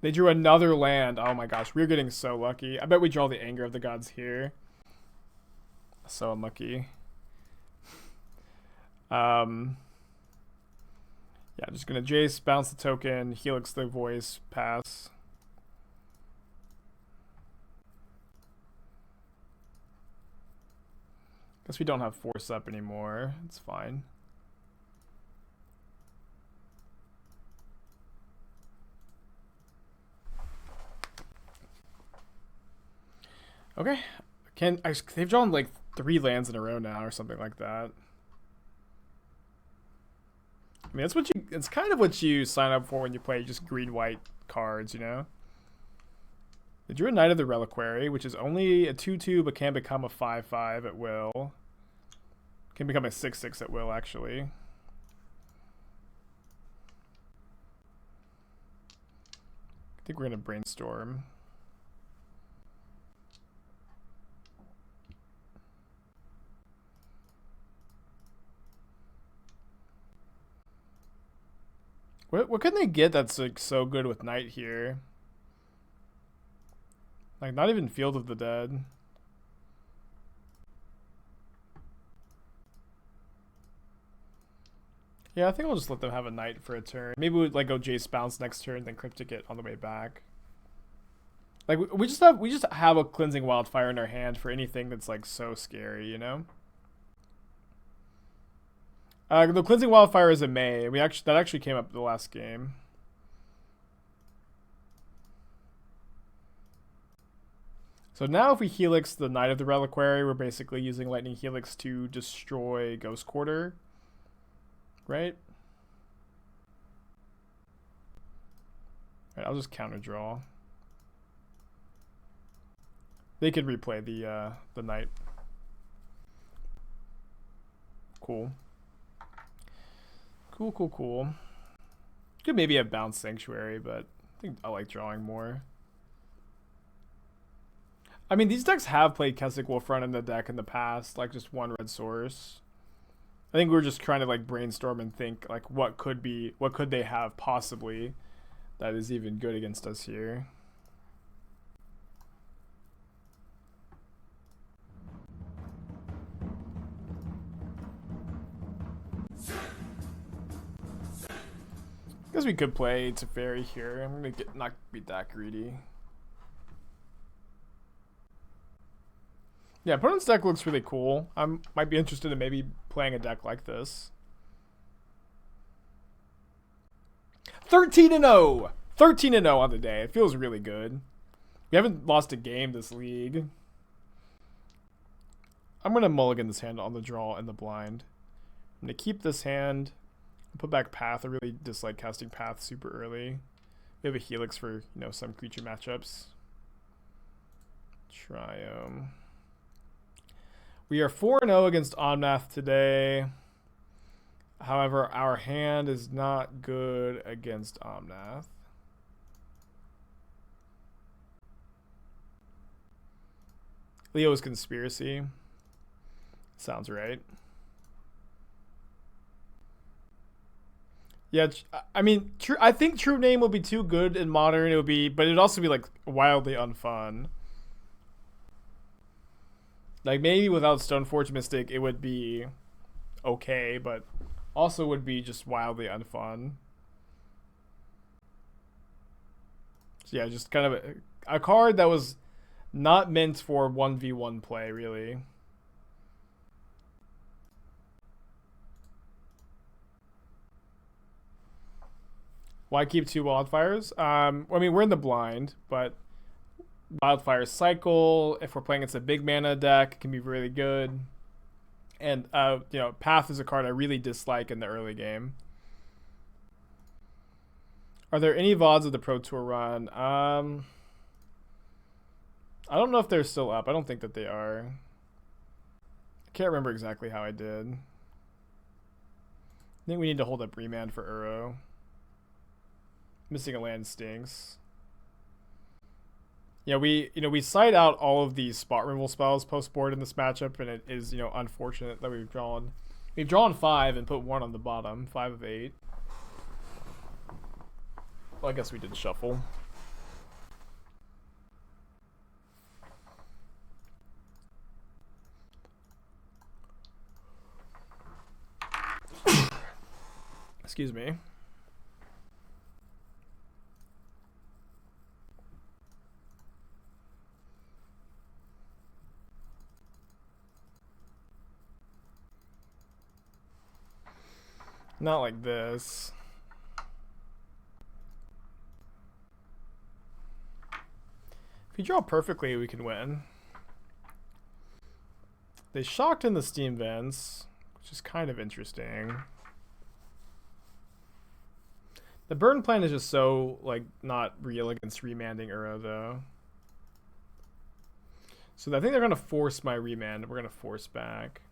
They drew another land. Oh my gosh, we're getting so lucky. I bet we draw the Anger of the Gods here. So unlucky. Yeah, just gonna Jace, bounce the token, Helix the voice, pass. Guess we don't have Force up anymore. It's fine. Okay. They've drawn like 3 lands in a row now or something like that. I mean, it's kind of what you sign up for when you play just green-white cards, They drew a Knight of the Reliquary, which is only a 2/2, but can become a 5/5 at will. Can become a 6/6 at will, actually. I think we're going to brainstorm. What can they get that's like so good with Night here? Like not even Field of the Dead. Yeah, I think I'll just let them have a Night for a turn. Maybe we'd like go Jace bounce next turn, then Cryptic it on the way back. Like we just have a Cleansing Wildfire in our hand for anything that's like so scary, you know? The Cleansing Wildfire is a May. That actually came up the last game. So now if we Helix the Knight of the Reliquary, we're basically using Lightning Helix to destroy Ghost Quarter. Right? Alright, I'll just counter draw. They could replay the Knight. Cool. Cool. Could maybe have Bounce Sanctuary, but I think I like drawing more. I mean, these decks have played Kessig Wolfrun in the deck in the past, like just one red source. I think we're just trying to like brainstorm and think like what could they have possibly that is even good against us here. Guess we could play Teferi here. I'm gonna not be that greedy. Yeah, opponent's deck looks really cool. I might be interested in maybe playing a deck like this. 13-0! 13-0 on the day. It feels really good. We haven't lost a game this league. I'm going to mulligan this hand on the draw and the blind. I'm going to keep this hand. Put back Path. I really dislike casting Path super early. We have a Helix for, some creature matchups. Triome. We are 4-0 against Omnath today. However, our hand is not good against Omnath. Leo's Conspiracy. Sounds right. Yeah, I mean, I think True Name will be too good in Modern. But it'd also be like wildly unfun. Like maybe without Stoneforge Mystic, it would be okay, but also would be just wildly unfun. So yeah, just kind of a card that was not meant for 1v1 play, really. Why keep two wildfires? I mean, we're in the blind, but Wildfire Cycle, if we're playing against a big mana deck, can be really good. And, Path is a card I really dislike in the early game. Are there any VODs of the Pro Tour run? I don't know if they're still up. I don't think that they are. I can't remember exactly how I did. I think we need to hold up Remand for Uro. Missing a land stinks. Yeah, we cite out all of these spot removal spells post board in this matchup, and it is unfortunate that we've drawn 5 and put 1 on the bottom, 5 of 8. Well, I guess we did shuffle. Excuse me. Not like this. If you draw perfectly, we can win. They shocked in the Steam Vents, which is kind of interesting. The burn plan is just so, not real against remanding Uro, though. So I think they're going to force my remand. We're going to force back.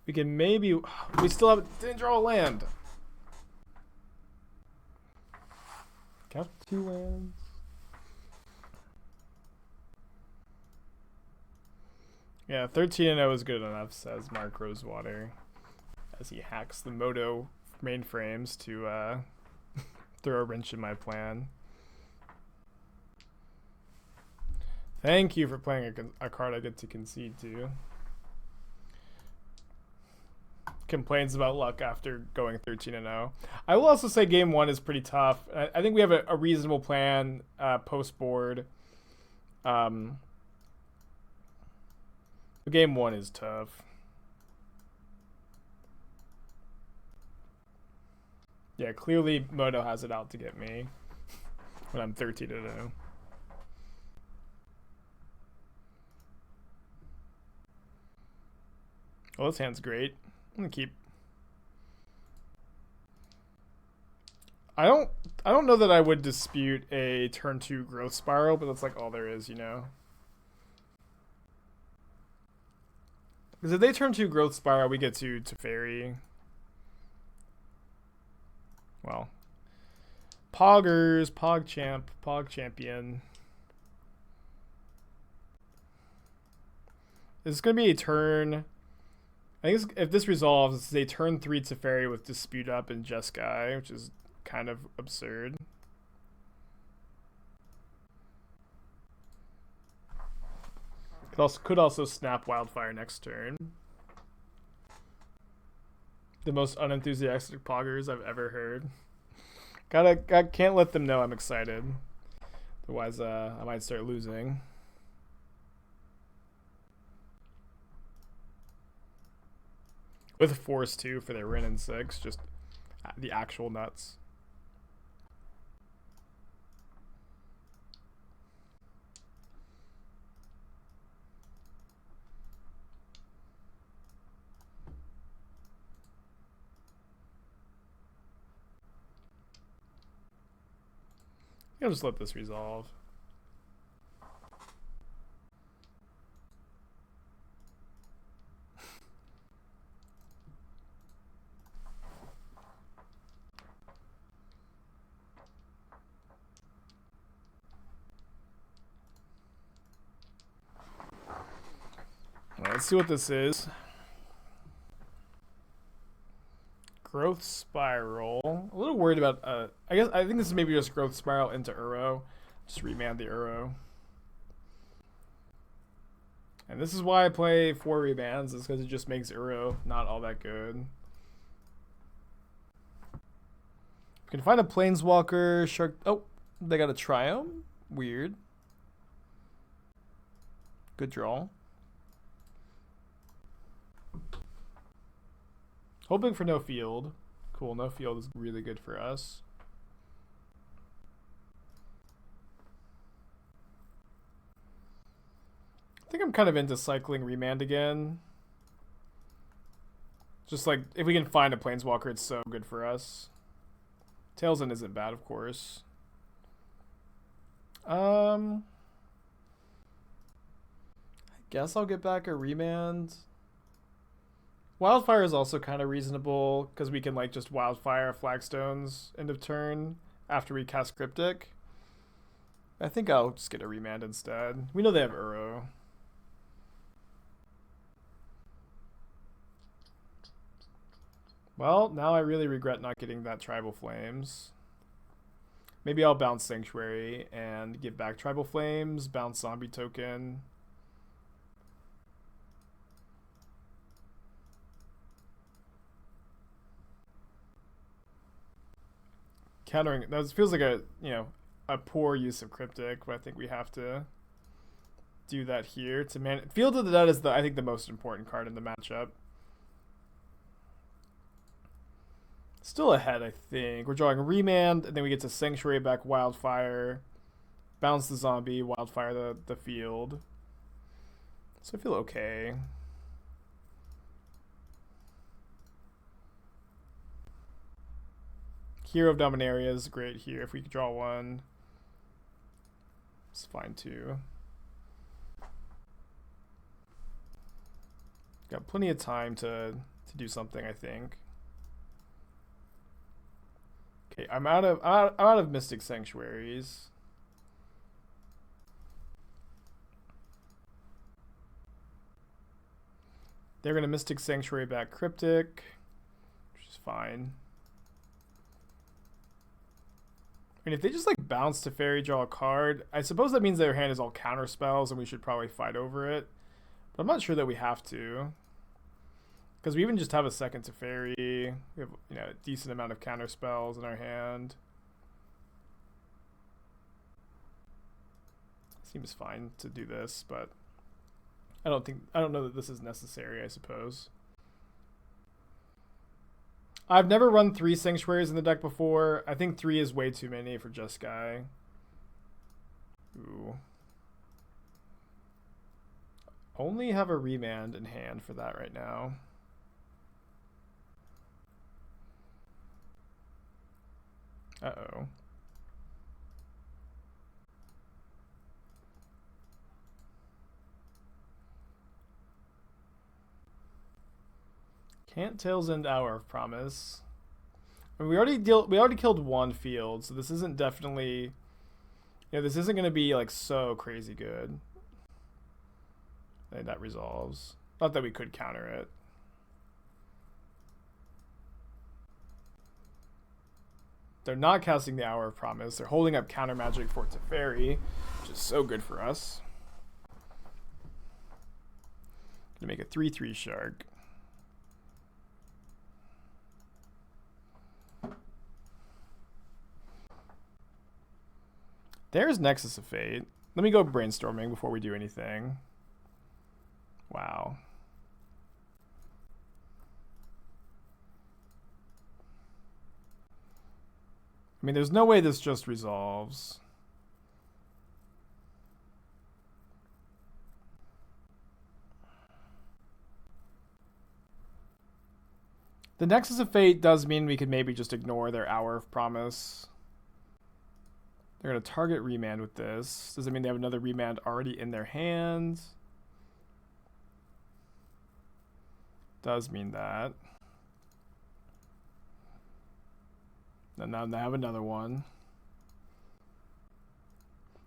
We can maybe... We still didn't draw a land. Got 2 lands. Yeah, 13-0 is good enough, says Mark Rosewater, as he hacks the Moto mainframes to throw a wrench in my plan. Thank you for playing a card I get to concede to. Complains about luck after going 13-0. I will also say game 1 is pretty tough. I think we have a reasonable plan post board. Game 1 is tough. Yeah, clearly Moto has it out to get me when I'm 13-0. Well, this hand's great. I'm gonna keep. I don't know that I would dispute a turn 2 growth spiral, but that's like all there is, you know. Because if they turn 2 growth spiral, we get to Teferi. Well, Poggers, Pog champion. It's gonna be a turn. I think if this resolves, it's a turn 3 Teferi with Dispute Up and Jeskai, which is kind of absurd. Could also snap Wildfire next turn. The most unenthusiastic Poggers I've ever heard. Can't let them know I'm excited. Otherwise, I might start losing. With Force 2 for their Rin and 6, just the actual nuts. I'll just let this resolve. Let's see what this is. Growth Spiral. A little worried about, I think this is maybe just Growth Spiral into Uro. Just remand the Uro. And this is why I play 4 remands, is because it just makes Uro not all that good. You can find a Planeswalker, Shark. Oh, they got a Triome? Weird. Good draw. Hoping for no field. Cool, no field is really good for us. I think I'm kind of into cycling Remand again. Just like, if we can find a Planeswalker, it's so good for us. Tailsin isn't bad, of course. I guess I'll get back a Remand. Wildfire is also kind of reasonable because we can like just Wildfire Flagstones end of turn after we cast Cryptic. I think I'll just get a Remand instead. We know they have Uro. Well, now I really regret not getting that Tribal Flames. Maybe I'll bounce Sanctuary and give back Tribal Flames, bounce Zombie Token. Countering, that feels like a poor use of Cryptic, but I think we have to do that here to man. Field of the Dead is I think the most important card in the matchup. Still ahead, I think. We're drawing Remand, and then we get to Sanctuary back Wildfire, bounce the zombie, Wildfire the field. So I feel okay. Hero of Dominaria is great here. If we could draw one, it's fine too. Got plenty of time to do something, I think. Okay, I'm out of Mystic Sanctuaries. They're going to Mystic Sanctuary back Cryptic, which is fine. I mean, if they just like bounce Teferi, draw a card, I suppose that means their hand is all counter spells and we should probably fight over it. But I'm not sure that we have to. Because we even just have a second Teferi. We have, you know, a decent amount of counter spells in our hand. Seems fine to do this, but I don't know that this is necessary, I suppose. I've never run 3 Sanctuaries in the deck before. I think 3 is way too many for Jeskai. Ooh. Only have a Remand in hand for that right now. Uh-oh. Can't Tails End Hour of Promise. I mean, we already killed 1 field, so this isn't definitely, you know, this isn't gonna be like so crazy good. I think that resolves. Not that we could counter it. They're not casting the Hour of Promise. They're holding up counter magic for Teferi, which is so good for us. Gonna make a 3/3 Shark. There's Nexus of Fate. Let me go brainstorming before we do anything. Wow. I mean, there's no way this just resolves. The Nexus of Fate does mean we could maybe just ignore their Hour of Promise. They're going to target Remand with this. Does it mean they have another Remand already in their hand? Does mean that. And now they have another one.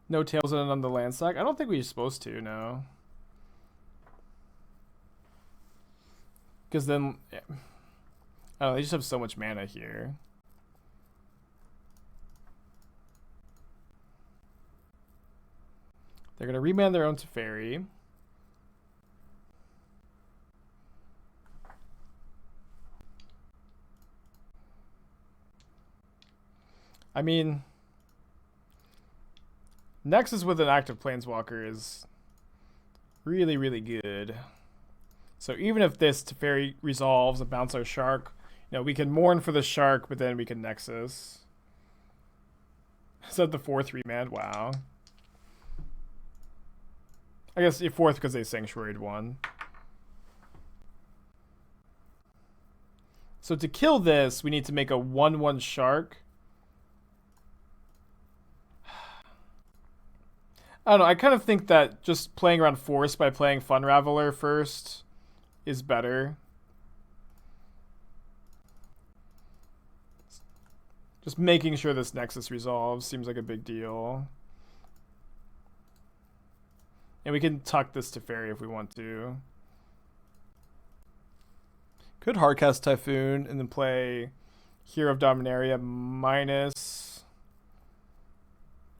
No Tails End on the land sack. I don't think we're supposed to, no. Because then, yeah. Oh, they just have so much mana here. They're going to Remand their own Teferi. I mean, Nexus with an active Planeswalker is really, really good. So even if this Teferi resolves and bounce our Shark, you know, we can mourn for the Shark, but then we can Nexus. Is that the 4th Remand? Wow. I guess 4th because they Sanctuaried 1. So to kill this, we need to make a 1/1 Shark. I don't know, I kind of think that just playing around Force by playing Fun Raveler first is better. Just making sure this Nexus resolves seems like a big deal. And we can tuck this Teferi if we want to. Could hardcast Typhoon and then play Hero of Dominaria minus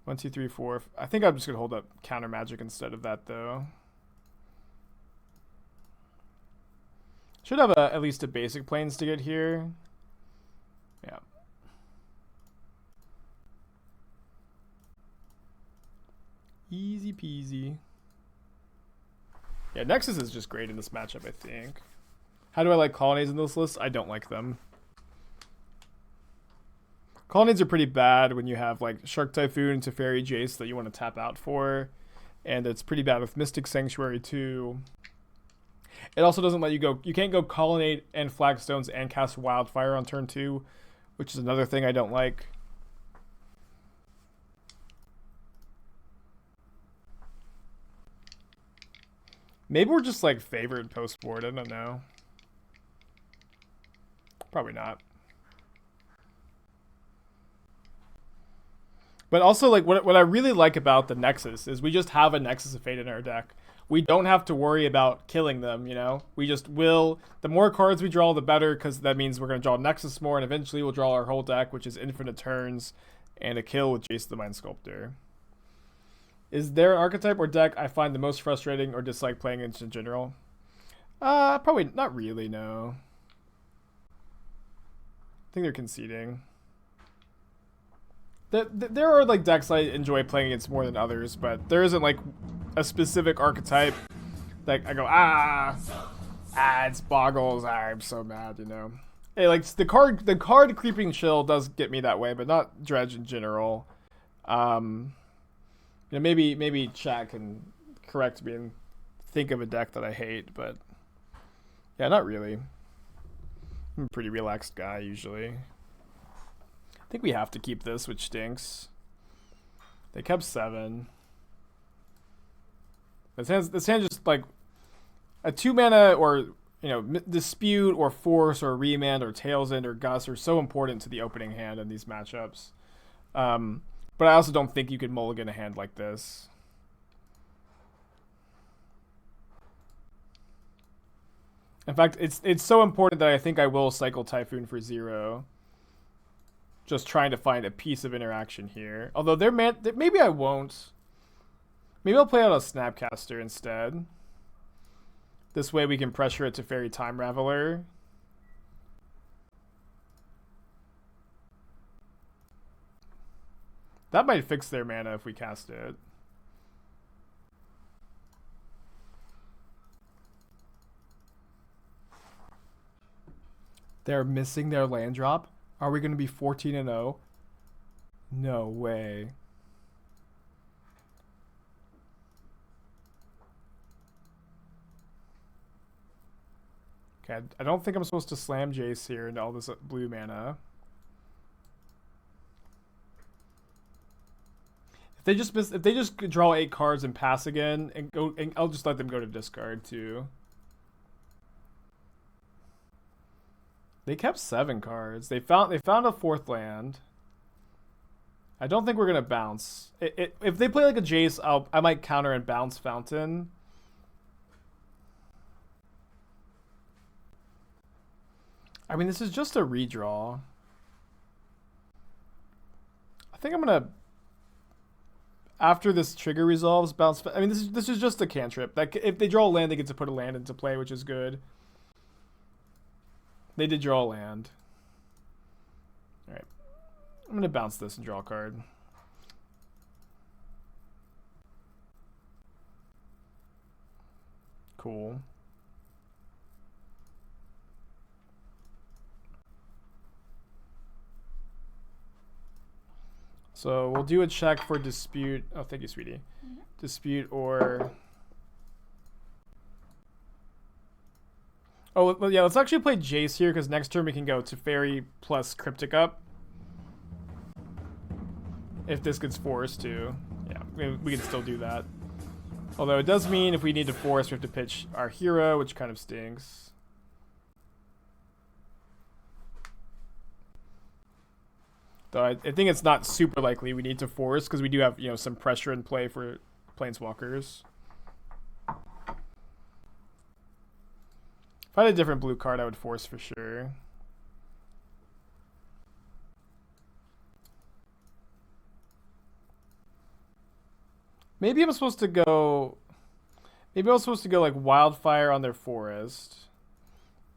1, 2, 3, 4. I think I'm just going to hold up counter magic instead of that, though. Should have at least a basic planes to get here. Yeah. Easy peasy. Yeah, Nexus is just great in this matchup, I think. How do I like Colonnades in this list? I don't like them. Colonnades are pretty bad when you have like Shark Typhoon and Teferi Jace that you want to tap out for. And it's pretty bad with Mystic Sanctuary too. It also doesn't let you go. You can't go Colonnade and Flagstones and cast Wildfire on turn 2, which is another thing I don't like. Maybe we're just like favored post-board. I don't know. Probably not. But also, like, what I really like about the Nexus is we just have a Nexus of Fate in our deck. we don't have to worry about killing them, you know? We just will. The more cards we draw, the better, because that means we're going to draw Nexus more, and eventually we'll draw our whole deck, which is infinite turns and a kill with Jace the Mind Sculptor. Is there an archetype or deck I find the most frustrating or dislike playing in general? Probably not really, no. I think they're conceding. There are like decks I enjoy playing against more than others, but there isn't like a specific archetype that I go, it's Boggles, I'm so mad, you know. Hey, like the card Creeping Chill does get me that way, but not Dredge in general. You know, maybe chat can correct me and think of a deck that I hate, but yeah, not really. I'm a pretty relaxed guy usually. I think we have to keep this, which stinks. They kept 7. This hand just like a 2-mana or, you know, Dispute or Force or Remand or Tails End or Gust are so important to the opening hand in these matchups. But I also don't think you could mulligan a hand like this. In fact, it's so important that I think I will cycle Typhoon for 0. Just trying to find a piece of interaction here. Although maybe I won't. Maybe I'll play out a Snapcaster instead. This way we can pressure it to Teferi Time Raveler. That might fix their mana if we cast it. They're missing their land drop? Are we going to be 14-0? No way. Okay, I don't think I'm supposed to slam Jace here into all this blue mana. If they just draw 8 cards and pass again and go, and I'll just let them go to discard too. They kept 7 cards. They found a 4th land. I don't think we're gonna bounce. If they play like a Jace, I might counter and bounce Fountain. I mean, this is just a redraw. I think I'm gonna, after this trigger resolves, bounce. I mean, this is just a cantrip. Like if they draw a land, they get to put a land into play, which is good. They did draw a land. All right, I'm gonna bounce this and draw a card. Cool. So we'll do a check for Dispute. Oh, thank you, sweetie. Mm-hmm. Dispute or... Oh, well, yeah, let's actually play Jace here, because next turn we can go Teferi plus Cryptic up. If this gets forced to. Yeah, we can still do that. Although it does mean if we need to force, we have to pitch our hero, which kind of stinks. Though I think it's not super likely we need to force, because we do have, you know, some pressure in play for Planeswalkers. If I had a different blue card, I would force for sure. Maybe I'm supposed to go... Maybe I was supposed to go like Wildfire on their forest.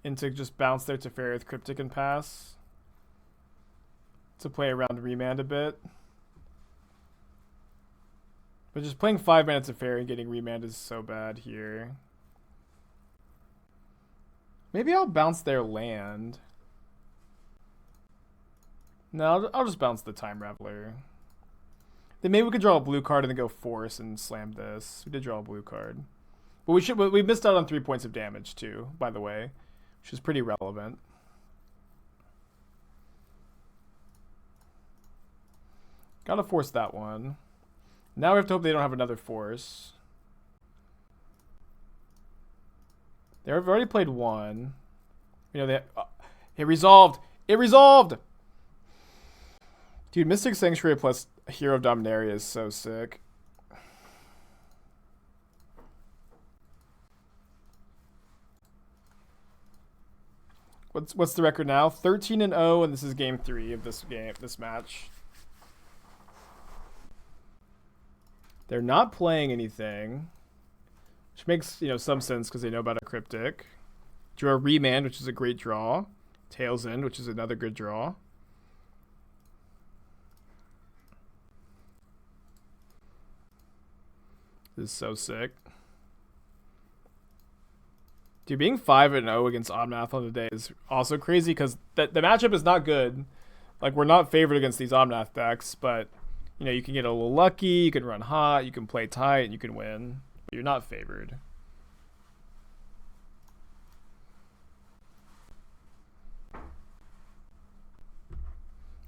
And to just bounce their Teferi with Cryptic and pass. To play around Remand a bit. But just playing 5 mana Teferi and getting Remand is so bad here. Maybe I'll bounce their land. No, I'll just bounce the Time Raveler. Then maybe we could draw a blue card and then go force and slam this. We did draw a blue card. But we missed out on 3 points of damage too, by the way. Which is pretty relevant. Gotta force that one. Now we have to hope they don't have another force. They've already played one. You know, it resolved. It resolved! Dude, Mystic Sanctuary plus Hero of Dominaria is so sick. What's the record now? 13-0, and this is game 3 of this match. They're not playing anything, which makes some sense because they know about a Cryptic. Drew a Remand, which is a great draw. Tails End, which is another good draw. This is so sick. Dude, being 5-0 against Omnath on the day is also crazy because the matchup is not good. Like, we're not favored against these Omnath decks, but you can get a little lucky, you can run hot, you can play tight, and you can win. But you're not favored.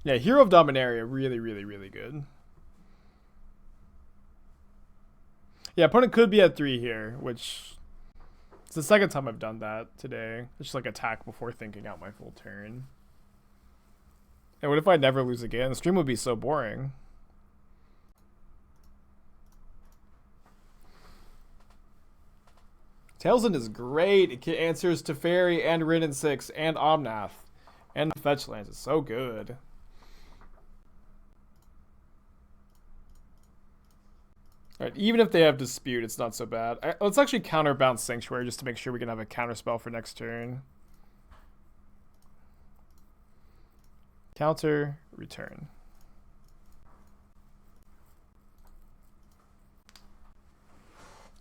Yeah, Hero of Dominaria, really, really, really good. Yeah, opponent could be at 3 here, which it's the second time I've done that today. Just like attack before thinking out my full turn. And what if I never lose again? The stream would be so boring. Tails End is great. It answers Teferi and Rin and 6 and Omnath and fetch lands. It's so good. All right, even if they have Dispute, it's not so bad. Let's actually counterbounce Sanctuary just to make sure we can have a counterspell for next turn. Counter, return.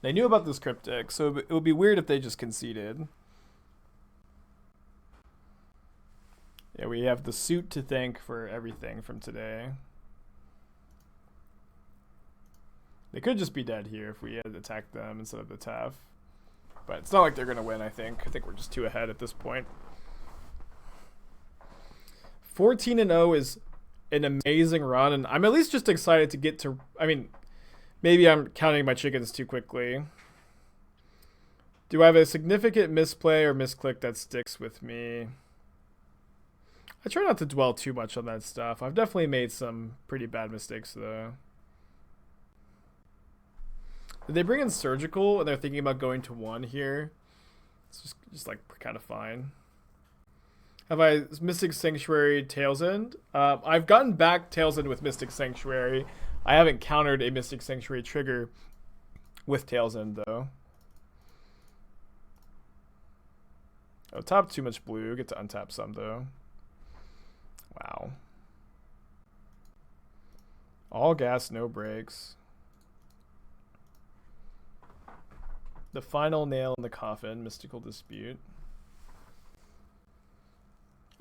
They knew about this Cryptic, so it would be weird if they just conceded. Yeah, we have the suit to thank for everything from today. They could just be dead here if we had attacked them instead of the Tef. But it's not like they're going to win, I think. I think we're just too ahead at this point. 14-0 is an amazing run, and I'm at least just excited to get to... I mean, maybe I'm counting my chickens too quickly. Do I have a significant misplay or misclick that sticks with me? I try not to dwell too much on that stuff. I've definitely made some pretty bad mistakes, though. Did they bring in Surgical and they're thinking about going to 1 here? It's just like kind of fine. Have I Mystic Sanctuary Tails End? I've gotten back Tails End with Mystic Sanctuary. I haven't countered a Mystic Sanctuary trigger with Tails End though. Oh, top too much blue. Get to untap some though. Wow. All gas, no brakes. The final nail in the coffin, Mystical Dispute.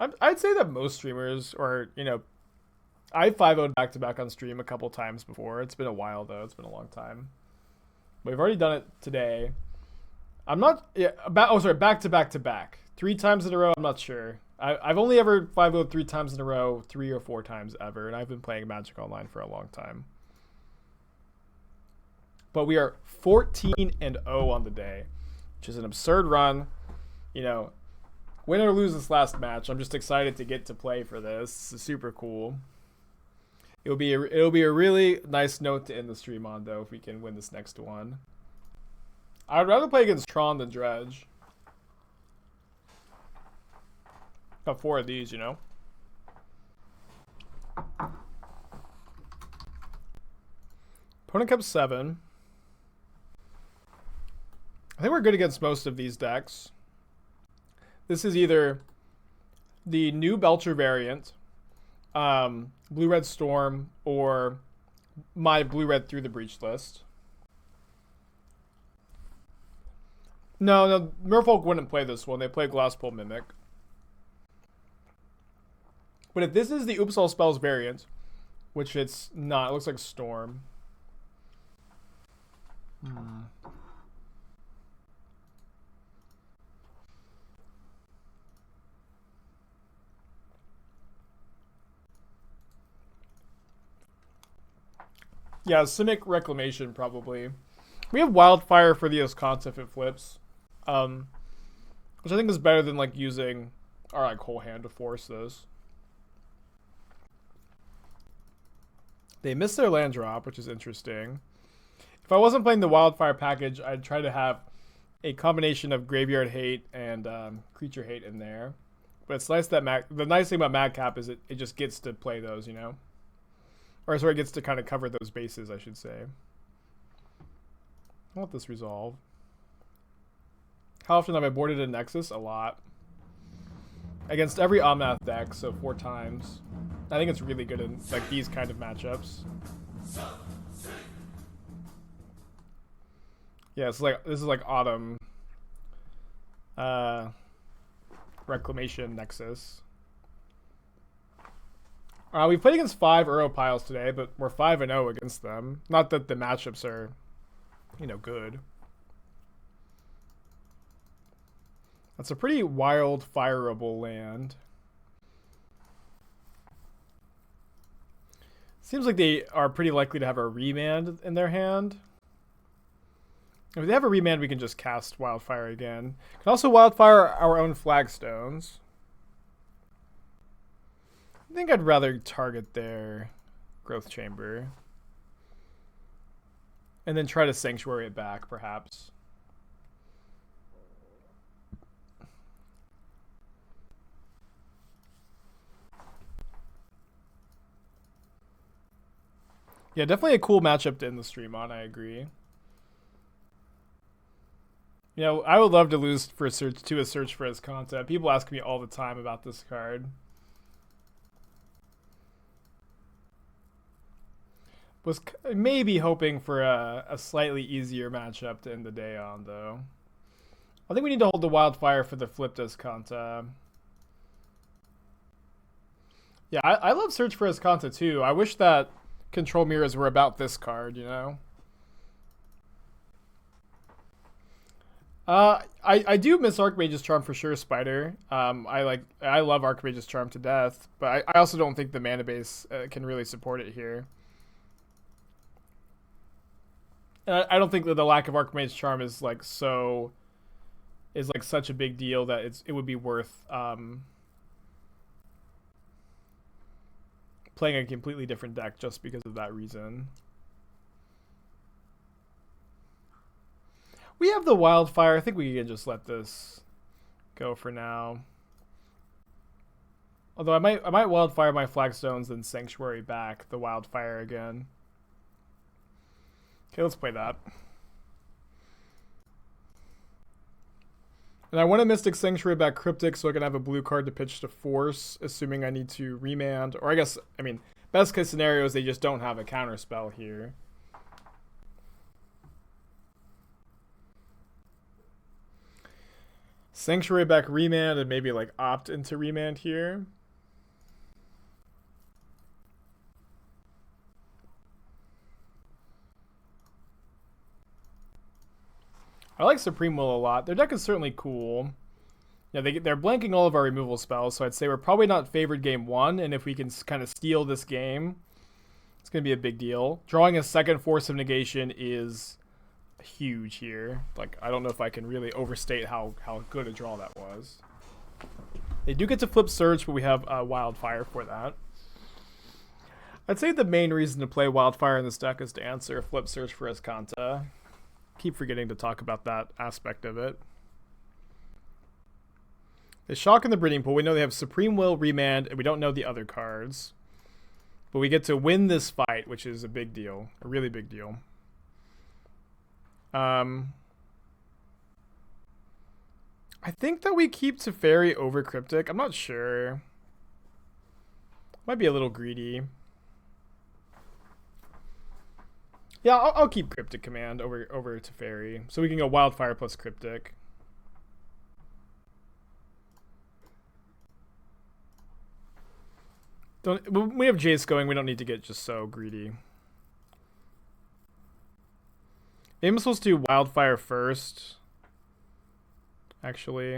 I'd say that most streamers, or, I 5-0'd back-to-back on stream a couple times before. It's been a while, though. It's been a long time. But we've already done it today. I'm not... Yeah, back-to-back-to-back. 3 times in a row, I'm not sure. I've only ever 5-0'd 3 times in a row, 3 or 4 times ever, and I've been playing Magic Online for a long time. But we are 14-0 on the day, which is an absurd run. Win or lose this last match, I'm just excited to get to play for this. This is super cool. It'll be a really nice note to end the stream on, though, if we can win this next one. I'd rather play against Tron than Dredge. Got 4 of these, Opponent kept 7. I think we're good against most of these decks. This is either the new Belcher variant, Blue-Red Storm, or my Blue-Red Through the Breach list. No, Merfolk wouldn't play this one. They play Glasspool Mimic. But if this is the Oops All Spells variant, which it's not, it looks like Storm. Yeah, Simic Reclamation, probably. We have Wildfire for the Oscanta if it flips. Which I think is better than, using our, whole hand to force this. They missed their land drop, which is interesting. If I wasn't playing the Wildfire package, I'd try to have a combination of Graveyard Hate and Creature Hate in there. But it's nice that the nice thing about Madcap is it just gets to play those, you know? Or sorry, it gets to kind of cover those bases, I should say. I'll let this resolve. How often have I boarded a Nexus? A lot. Against every Omnath deck, so 4 times. I think it's really good in like these kind of matchups. Yeah, it's like this is like Autumn Reclamation Nexus. We played against 5 Uro piles today, but we're 5-0 against them. Not that the matchups are, you know, good. That's a pretty wild, fireable land. Seems like they are pretty likely to have a Remand in their hand. If they have a Remand, we can just cast Wildfire again. Can also Wildfire our own Flagstones. I think I'd rather target their Growth Chamber. And then try to Sanctuary it back, perhaps. Yeah, definitely a cool matchup to end the stream on, I agree. You know, I would love to lose for a search for his content. People ask me all the time about this card. Was maybe hoping for a slightly easier matchup to end the day on, though. I think we need to hold the Wildfire for the Flip Discanta. Yeah, I love Search for Escanta too. I wish that Control Mirrors were about this card, you know? I do miss Archmage's Charm for sure, Spider. I love Archmage's Charm to death, but I also don't think the mana base can really support it here. And I don't think that the lack of Archmage's Charm is like such a big deal that it would be worth playing a completely different deck just because of that reason. We have the Wildfire. I think we can just let this go for now. Although I might Wildfire my Flagstones and Sanctuary back the Wildfire again. Okay, let's play that. And I want to Mystic Sanctuary back Cryptic so I can have a blue card to pitch to Force, assuming I need to Remand. Or I mean, best case scenario is they just don't have a counterspell here. Sanctuary back Remand and maybe like opt into Remand here. I like Supreme Will a lot. Their deck is certainly cool. Yeah, they're blanking all of our removal spells, so I'd say we're probably not favored game 1, and if we can kind of steal this game, it's going to be a big deal. Drawing a second Force of Negation is huge here. Like, I don't know if I can really overstate how good a draw that was. They do get to flip Surge, but we have Wildfire for that. I'd say the main reason to play Wildfire in this deck is to answer Flip Surge for Escanta. Keep forgetting to talk about that aspect of it. They shock in the Breeding Pool. We know they have Supreme Will, Remand, and we don't know the other cards. But we get to win this fight, which is a big deal. A really big deal. I think that we keep Teferi over Cryptic. I'm not sure. Might be a little greedy. Yeah, I'll keep Cryptic Command over Teferi. So we can go Wildfire plus Cryptic. When we have Jace going, we don't need to get just so greedy. Maybe I'm supposed to do Wildfire first. Actually.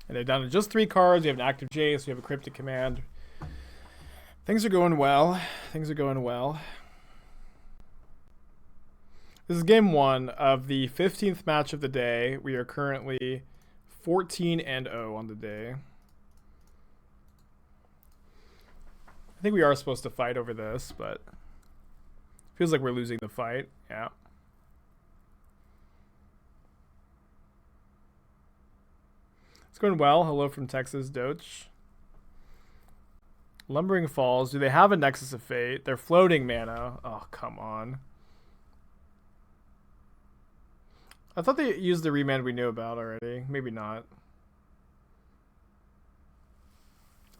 And they're down to just 3 cards. We have an active Jace. We have a Cryptic Command. Things are going well. Things are going well. This is game 1 of the 15th match of the day. We are currently 14-0 on the day. I think we are supposed to fight over this, but Feels like we're losing the fight. Yeah. It's going well. Hello from Texas, Doge. Lumbering Falls. Do they have a Nexus of Fate? They're floating mana. Oh, come on. I thought they used the Remand we knew about already. Maybe not.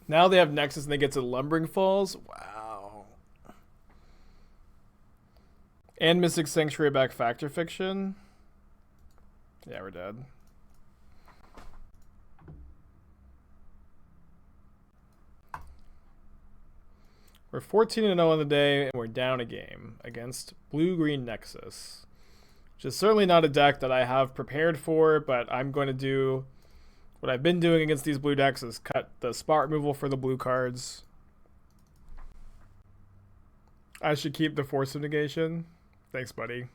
Now they have Nexus and they get to Lumbering Falls? Wow. And Mystic Sanctuary back Factor Fiction? Yeah, we're dead. We're 14-0 on the day, and we're down a game against Blue-Green Nexus. Which is certainly not a deck that I have prepared for, but I'm going to do what I've been doing against these blue decks is cut the spot removal for the blue cards. I should keep the Force of Negation. Thanks, buddy.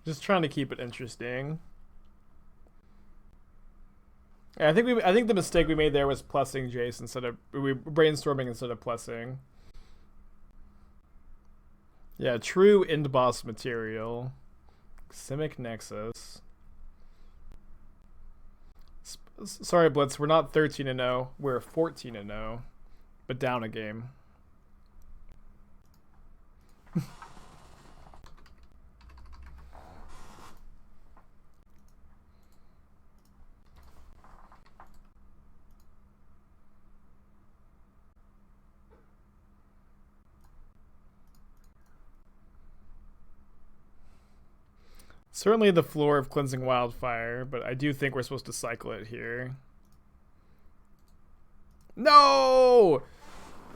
Just trying to keep it interesting. Yeah, I think the mistake we made there was plussing Jace instead of brainstorming instead of plussing. Yeah, true end boss material. Simic Nexus. Sorry, Blitz, we're not 13-0. We're 14-0, but down a game. Certainly the floor of Cleansing Wildfire, but I do think we're supposed to cycle it here. No!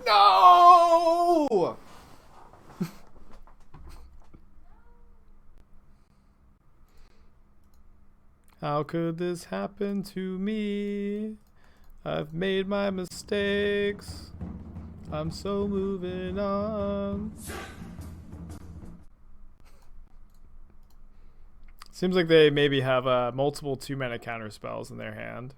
No! How could this happen to me? I've made my mistakes. I'm so moving on. Seems like they maybe have multiple 2-mana counter spells in their hand.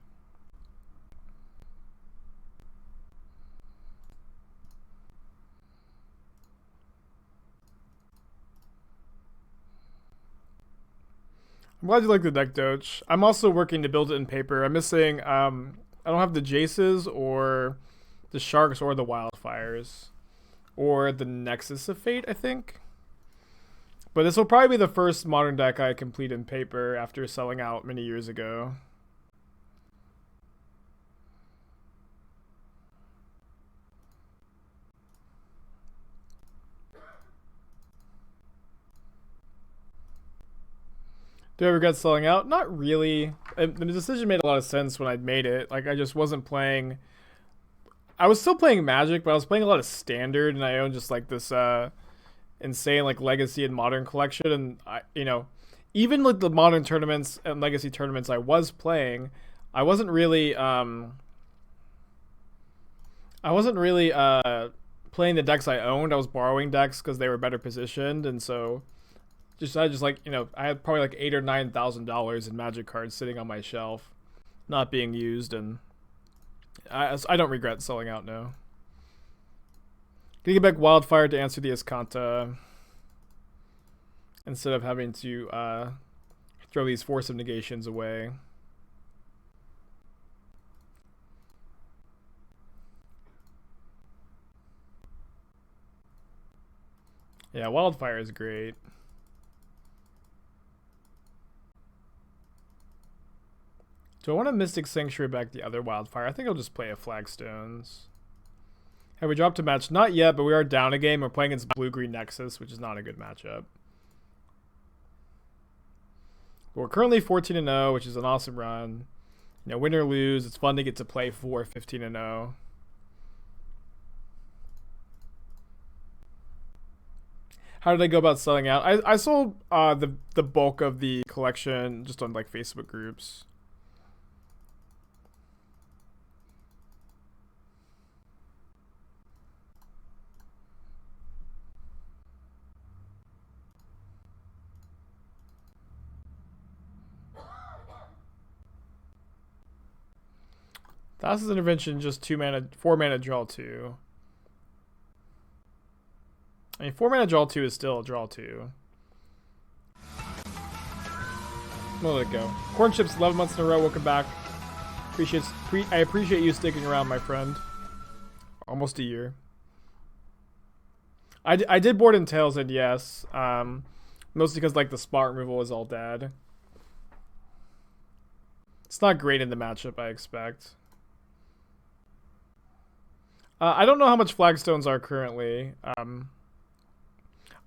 I'm glad you like the deck, Doge. I'm also working to build it in paper. I'm missing, I don't have the Jaces or the Sharks or the Wildfires. Or the Nexus of Fate, I think. But this will probably be the first modern deck I complete in paper after selling out many years ago. Do I regret selling out? Not really. The decision made a lot of sense when I made it. Like, I just wasn't playing... I was still playing Magic, but I was playing a lot of Standard, and I owned just like this... insane like legacy and modern collection, and even like the modern tournaments and legacy tournaments I was playing, I wasn't really playing the decks I owned. I was borrowing decks because they were better positioned, and so I had probably like $8,000 or $9,000 in Magic cards sitting on my shelf not being used, and I don't regret selling out now. Gonna get back Wildfire to answer the Escanta instead of having to throw these Force of Negations away. Yeah, Wildfire is great. Do I want to Mystic Sanctuary back the other Wildfire? I think I'll just play a Flagstones. Have we dropped a match? Not yet, but we are down a game. We're playing against Blue-Green Nexus, which is not a good matchup. But we're currently 14-0, which is an awesome run. Win or lose, it's fun to get to play for 15-0. How did I go about selling out? I sold the bulk of the collection just on like Facebook groups. Thassa's Intervention, just 2 mana, 4 mana, draw 2. I mean, 4 mana draw 2 is still a draw 2. We'll let it go. Corn Chips, 11 months in a row. Welcome back. I appreciate you sticking around, my friend. Almost a year. I did board in Tails, and yes. Mostly because like the spot removal is all dead. It's not great in the matchup, I expect. I don't know how much Flagstones are currently.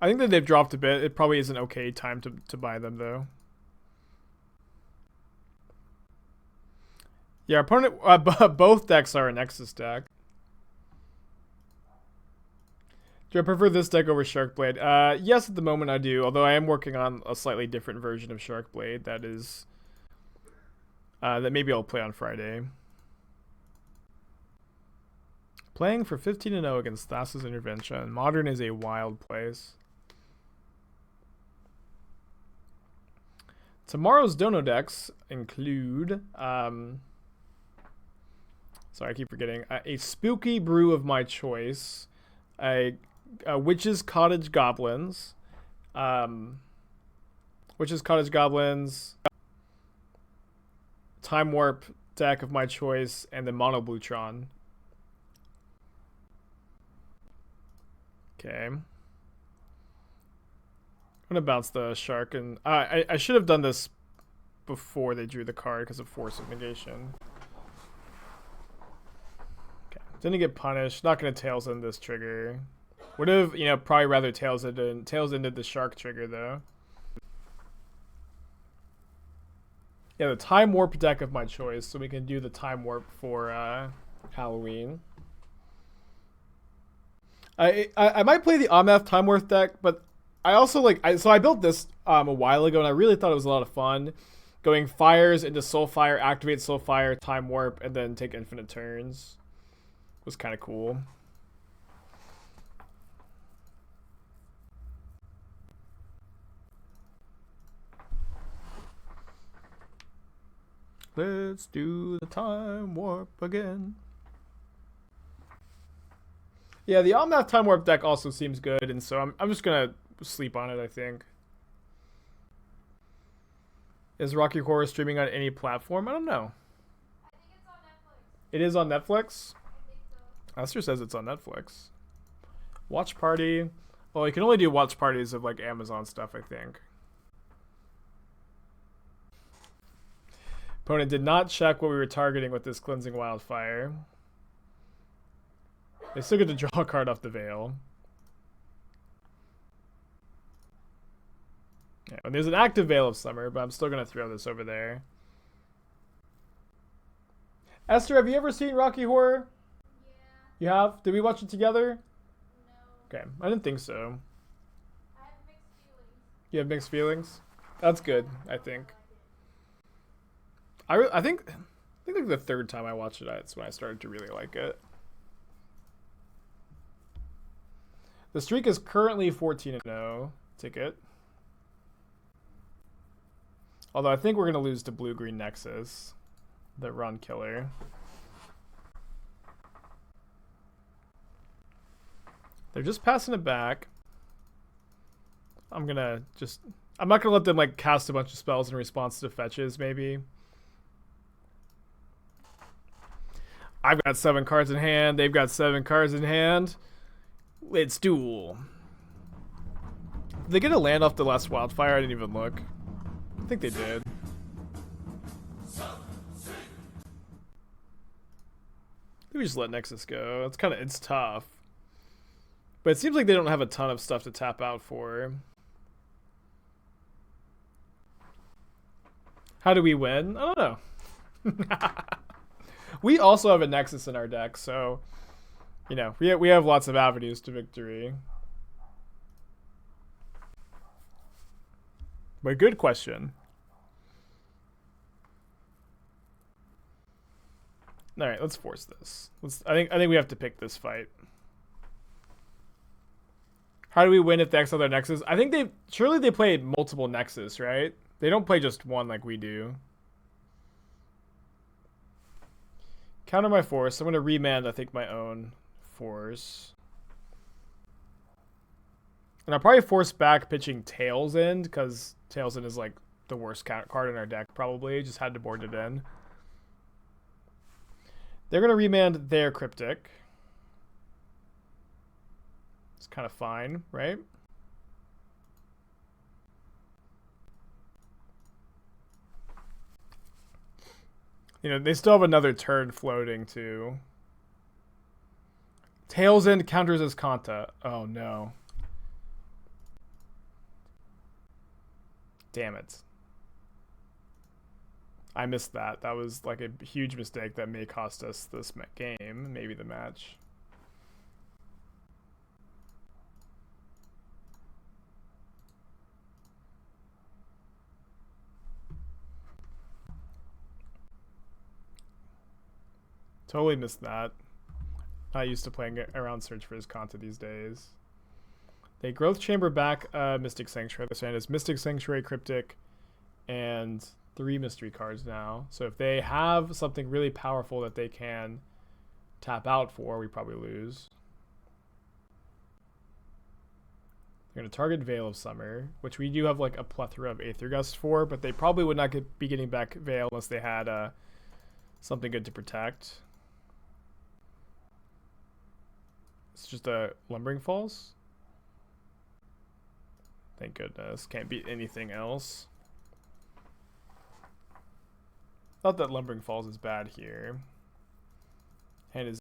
I think that they've dropped a bit. It probably is an okay time to buy them, though. Yeah, opponent. Both decks are a Nexus deck. Do I prefer this deck over Sharkblade? Yes, at the moment I do. Although I am working on a slightly different version of Sharkblade. That is. That maybe I'll play on Friday. Playing for 15-0 against Thassa's Intervention. Modern is a wild place. Tomorrow's Dono decks include, sorry, I keep forgetting, a Spooky Brew of my choice, a Witch's Cottage Goblins, Time Warp deck of my choice, and the Mono Bluetron. Okay. I'm gonna bounce the shark, and I should have done this before they drew the card because of Force of Negation. Okay, didn't get punished. Not gonna Tails End this trigger. Would have, probably rather Tails Ended the shark trigger though. Yeah, the Time Warp deck of my choice, so we can do the Time Warp for Halloween. I might play the Omnath Time Warp deck, but I also so I built this a while ago, and I really thought it was a lot of fun. Going fires into Soulfire, activate Soulfire, Time Warp, and then take infinite turns. Was kind of cool. Let's do the Time Warp again. Yeah, the Omnath Time Warp deck also seems good, and so I'm just gonna sleep on it, I think. Is Rocky Horror streaming on any platform? I don't know. I think it's on Netflix. It is on Netflix? I think so. Esther says it's on Netflix. Watch Party. Well, you can only do watch parties of like Amazon stuff, I think. Opponent did not check what we were targeting with this Cleansing Wildfire. They still get to draw a card off the Veil. Yeah, and there's an active Veil of Summer, but I'm still going to throw this over there. Esther, have you ever seen Rocky Horror? Yeah. You have? Did we watch it together? No. Okay, I didn't think so. I have mixed feelings. You have mixed feelings? That's good, I think. I think like the third time I watched it, that's when I started to really like it. The streak is currently 14-0. Ticket. Although I think we're going to lose to Blue-Green Nexus. The run killer. They're just passing it back. I'm not going to let them like cast a bunch of spells in response to fetches, maybe. I've got 7 cards in hand. They've got 7 cards in hand. Let's duel. Did they get a land off the last Wildfire? I didn't even look. I think they did. Maybe we just let Nexus go. It's tough. But it seems like they don't have a ton of stuff to tap out for. How do we win? I don't know. We also have a Nexus in our deck, so we have lots of avenues to victory. But good question. All right, let's force this. I think we have to pick this fight. How do we win if they exile their Nexus? I think surely they play multiple Nexus, right? They don't play just one like we do. Counter my Force. I'm going to remand, I think, my own Force. And I'll probably force back pitching Tails End, because Tails End is like the worst card in our deck, probably. Just had to board it in. They're going to remand their Cryptic. It's kind of fine, right? You know, they still have another turn floating, too. Tails End counters as Kanta. Oh, no. Damn it. I missed that. That was like a huge mistake that may cost us this game, maybe the match. Totally missed that. Not used to playing around Search for his Kanta these days. They Growth Chamber back Mystic Sanctuary. The stand is Mystic Sanctuary, Cryptic, and 3 mystery cards now. So if they have something really powerful that they can tap out for, we probably lose. They're going to target Veil of Summer, which we do have like a plethora of Aether Gust for, but they probably would not be getting back Veil unless they had something good to protect. It's just a Lumbering Falls. Thank goodness. Can't beat anything else. Not that Lumbering Falls is bad here. Hand is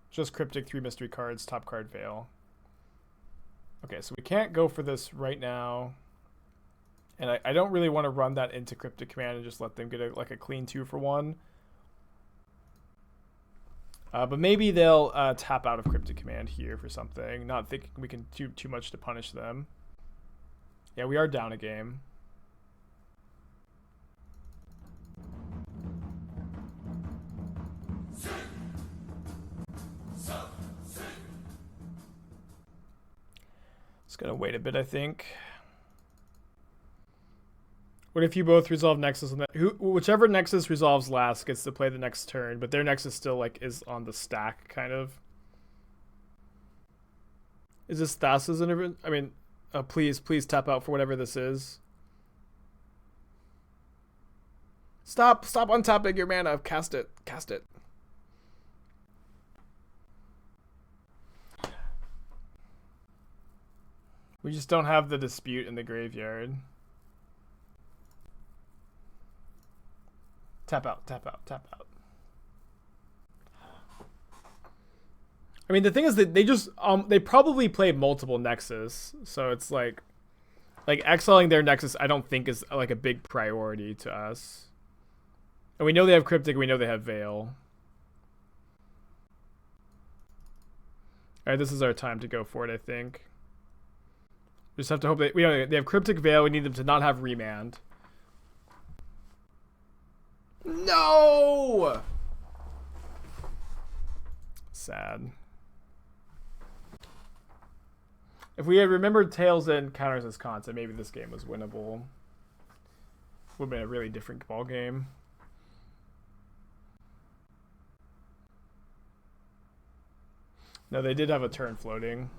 just Cryptic, 3 mystery cards, top card Veil. Okay, so we can't go for this right now. And I don't really want to run that into Cryptic Command and just let them get like a clean 2 for 1. But maybe they'll tap out of Cryptic Command here for something. Not thinking we can do too much to punish them. Yeah, we are down a game. Just gonna wait a bit, I think. What if you both resolve Nexus on that? Whichever Nexus resolves last gets to play the next turn, but their Nexus still like is on the stack, kind of. Is this Thassa's intervention? I mean, please tap out for whatever this is. Stop untapping your mana. Cast it. We just don't have the dispute in the graveyard. Tap out. I mean, the thing is that they just they probably play multiple Nexus, so it's like exiling their Nexus I don't think is like a big priority to us. And we know they have Cryptic, we know they have Veil. Alright, this is our time to go for it, I think. Just have to hope they have Cryptic, Veil, we need them to not have Remand. No! Sad. If we had remembered Tails End counters as concept, maybe this game was winnable. Would have been a really different ball game. No, they did have a turn floating.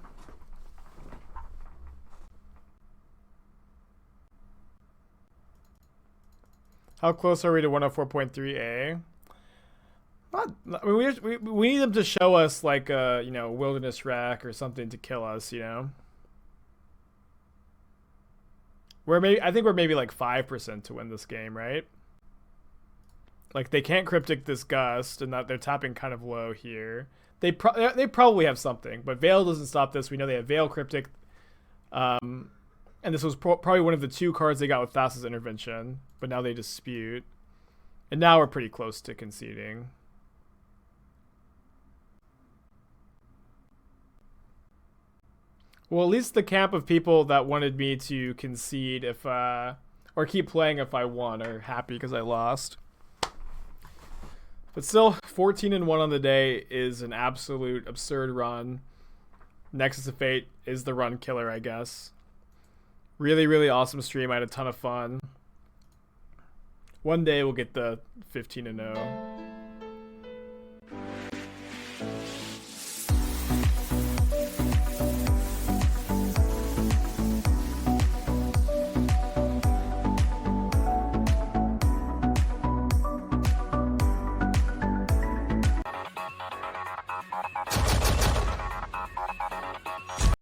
How close are we to 104.3A? Not. I mean, we need them to show us like a Wilderness Rack or something to kill us. I think we're maybe like 5% to win this game, right? Like they can't Cryptic this Gust, and that they're tapping kind of low here. They probably have something, but Veil doesn't stop this. We know they have Veil, Cryptic, and this was probably one of the 2 cards they got with Thassa's intervention. But now they dispute, and now we're pretty close to conceding. Well, at least the camp of people that wanted me to concede if or keep playing if I won are happy because I lost. But still, 14-1 on the day is an absolute absurd run. Nexus of Fate is the run killer, I guess. Really, really awesome stream. I had a ton of fun. One day we'll get the 15-0.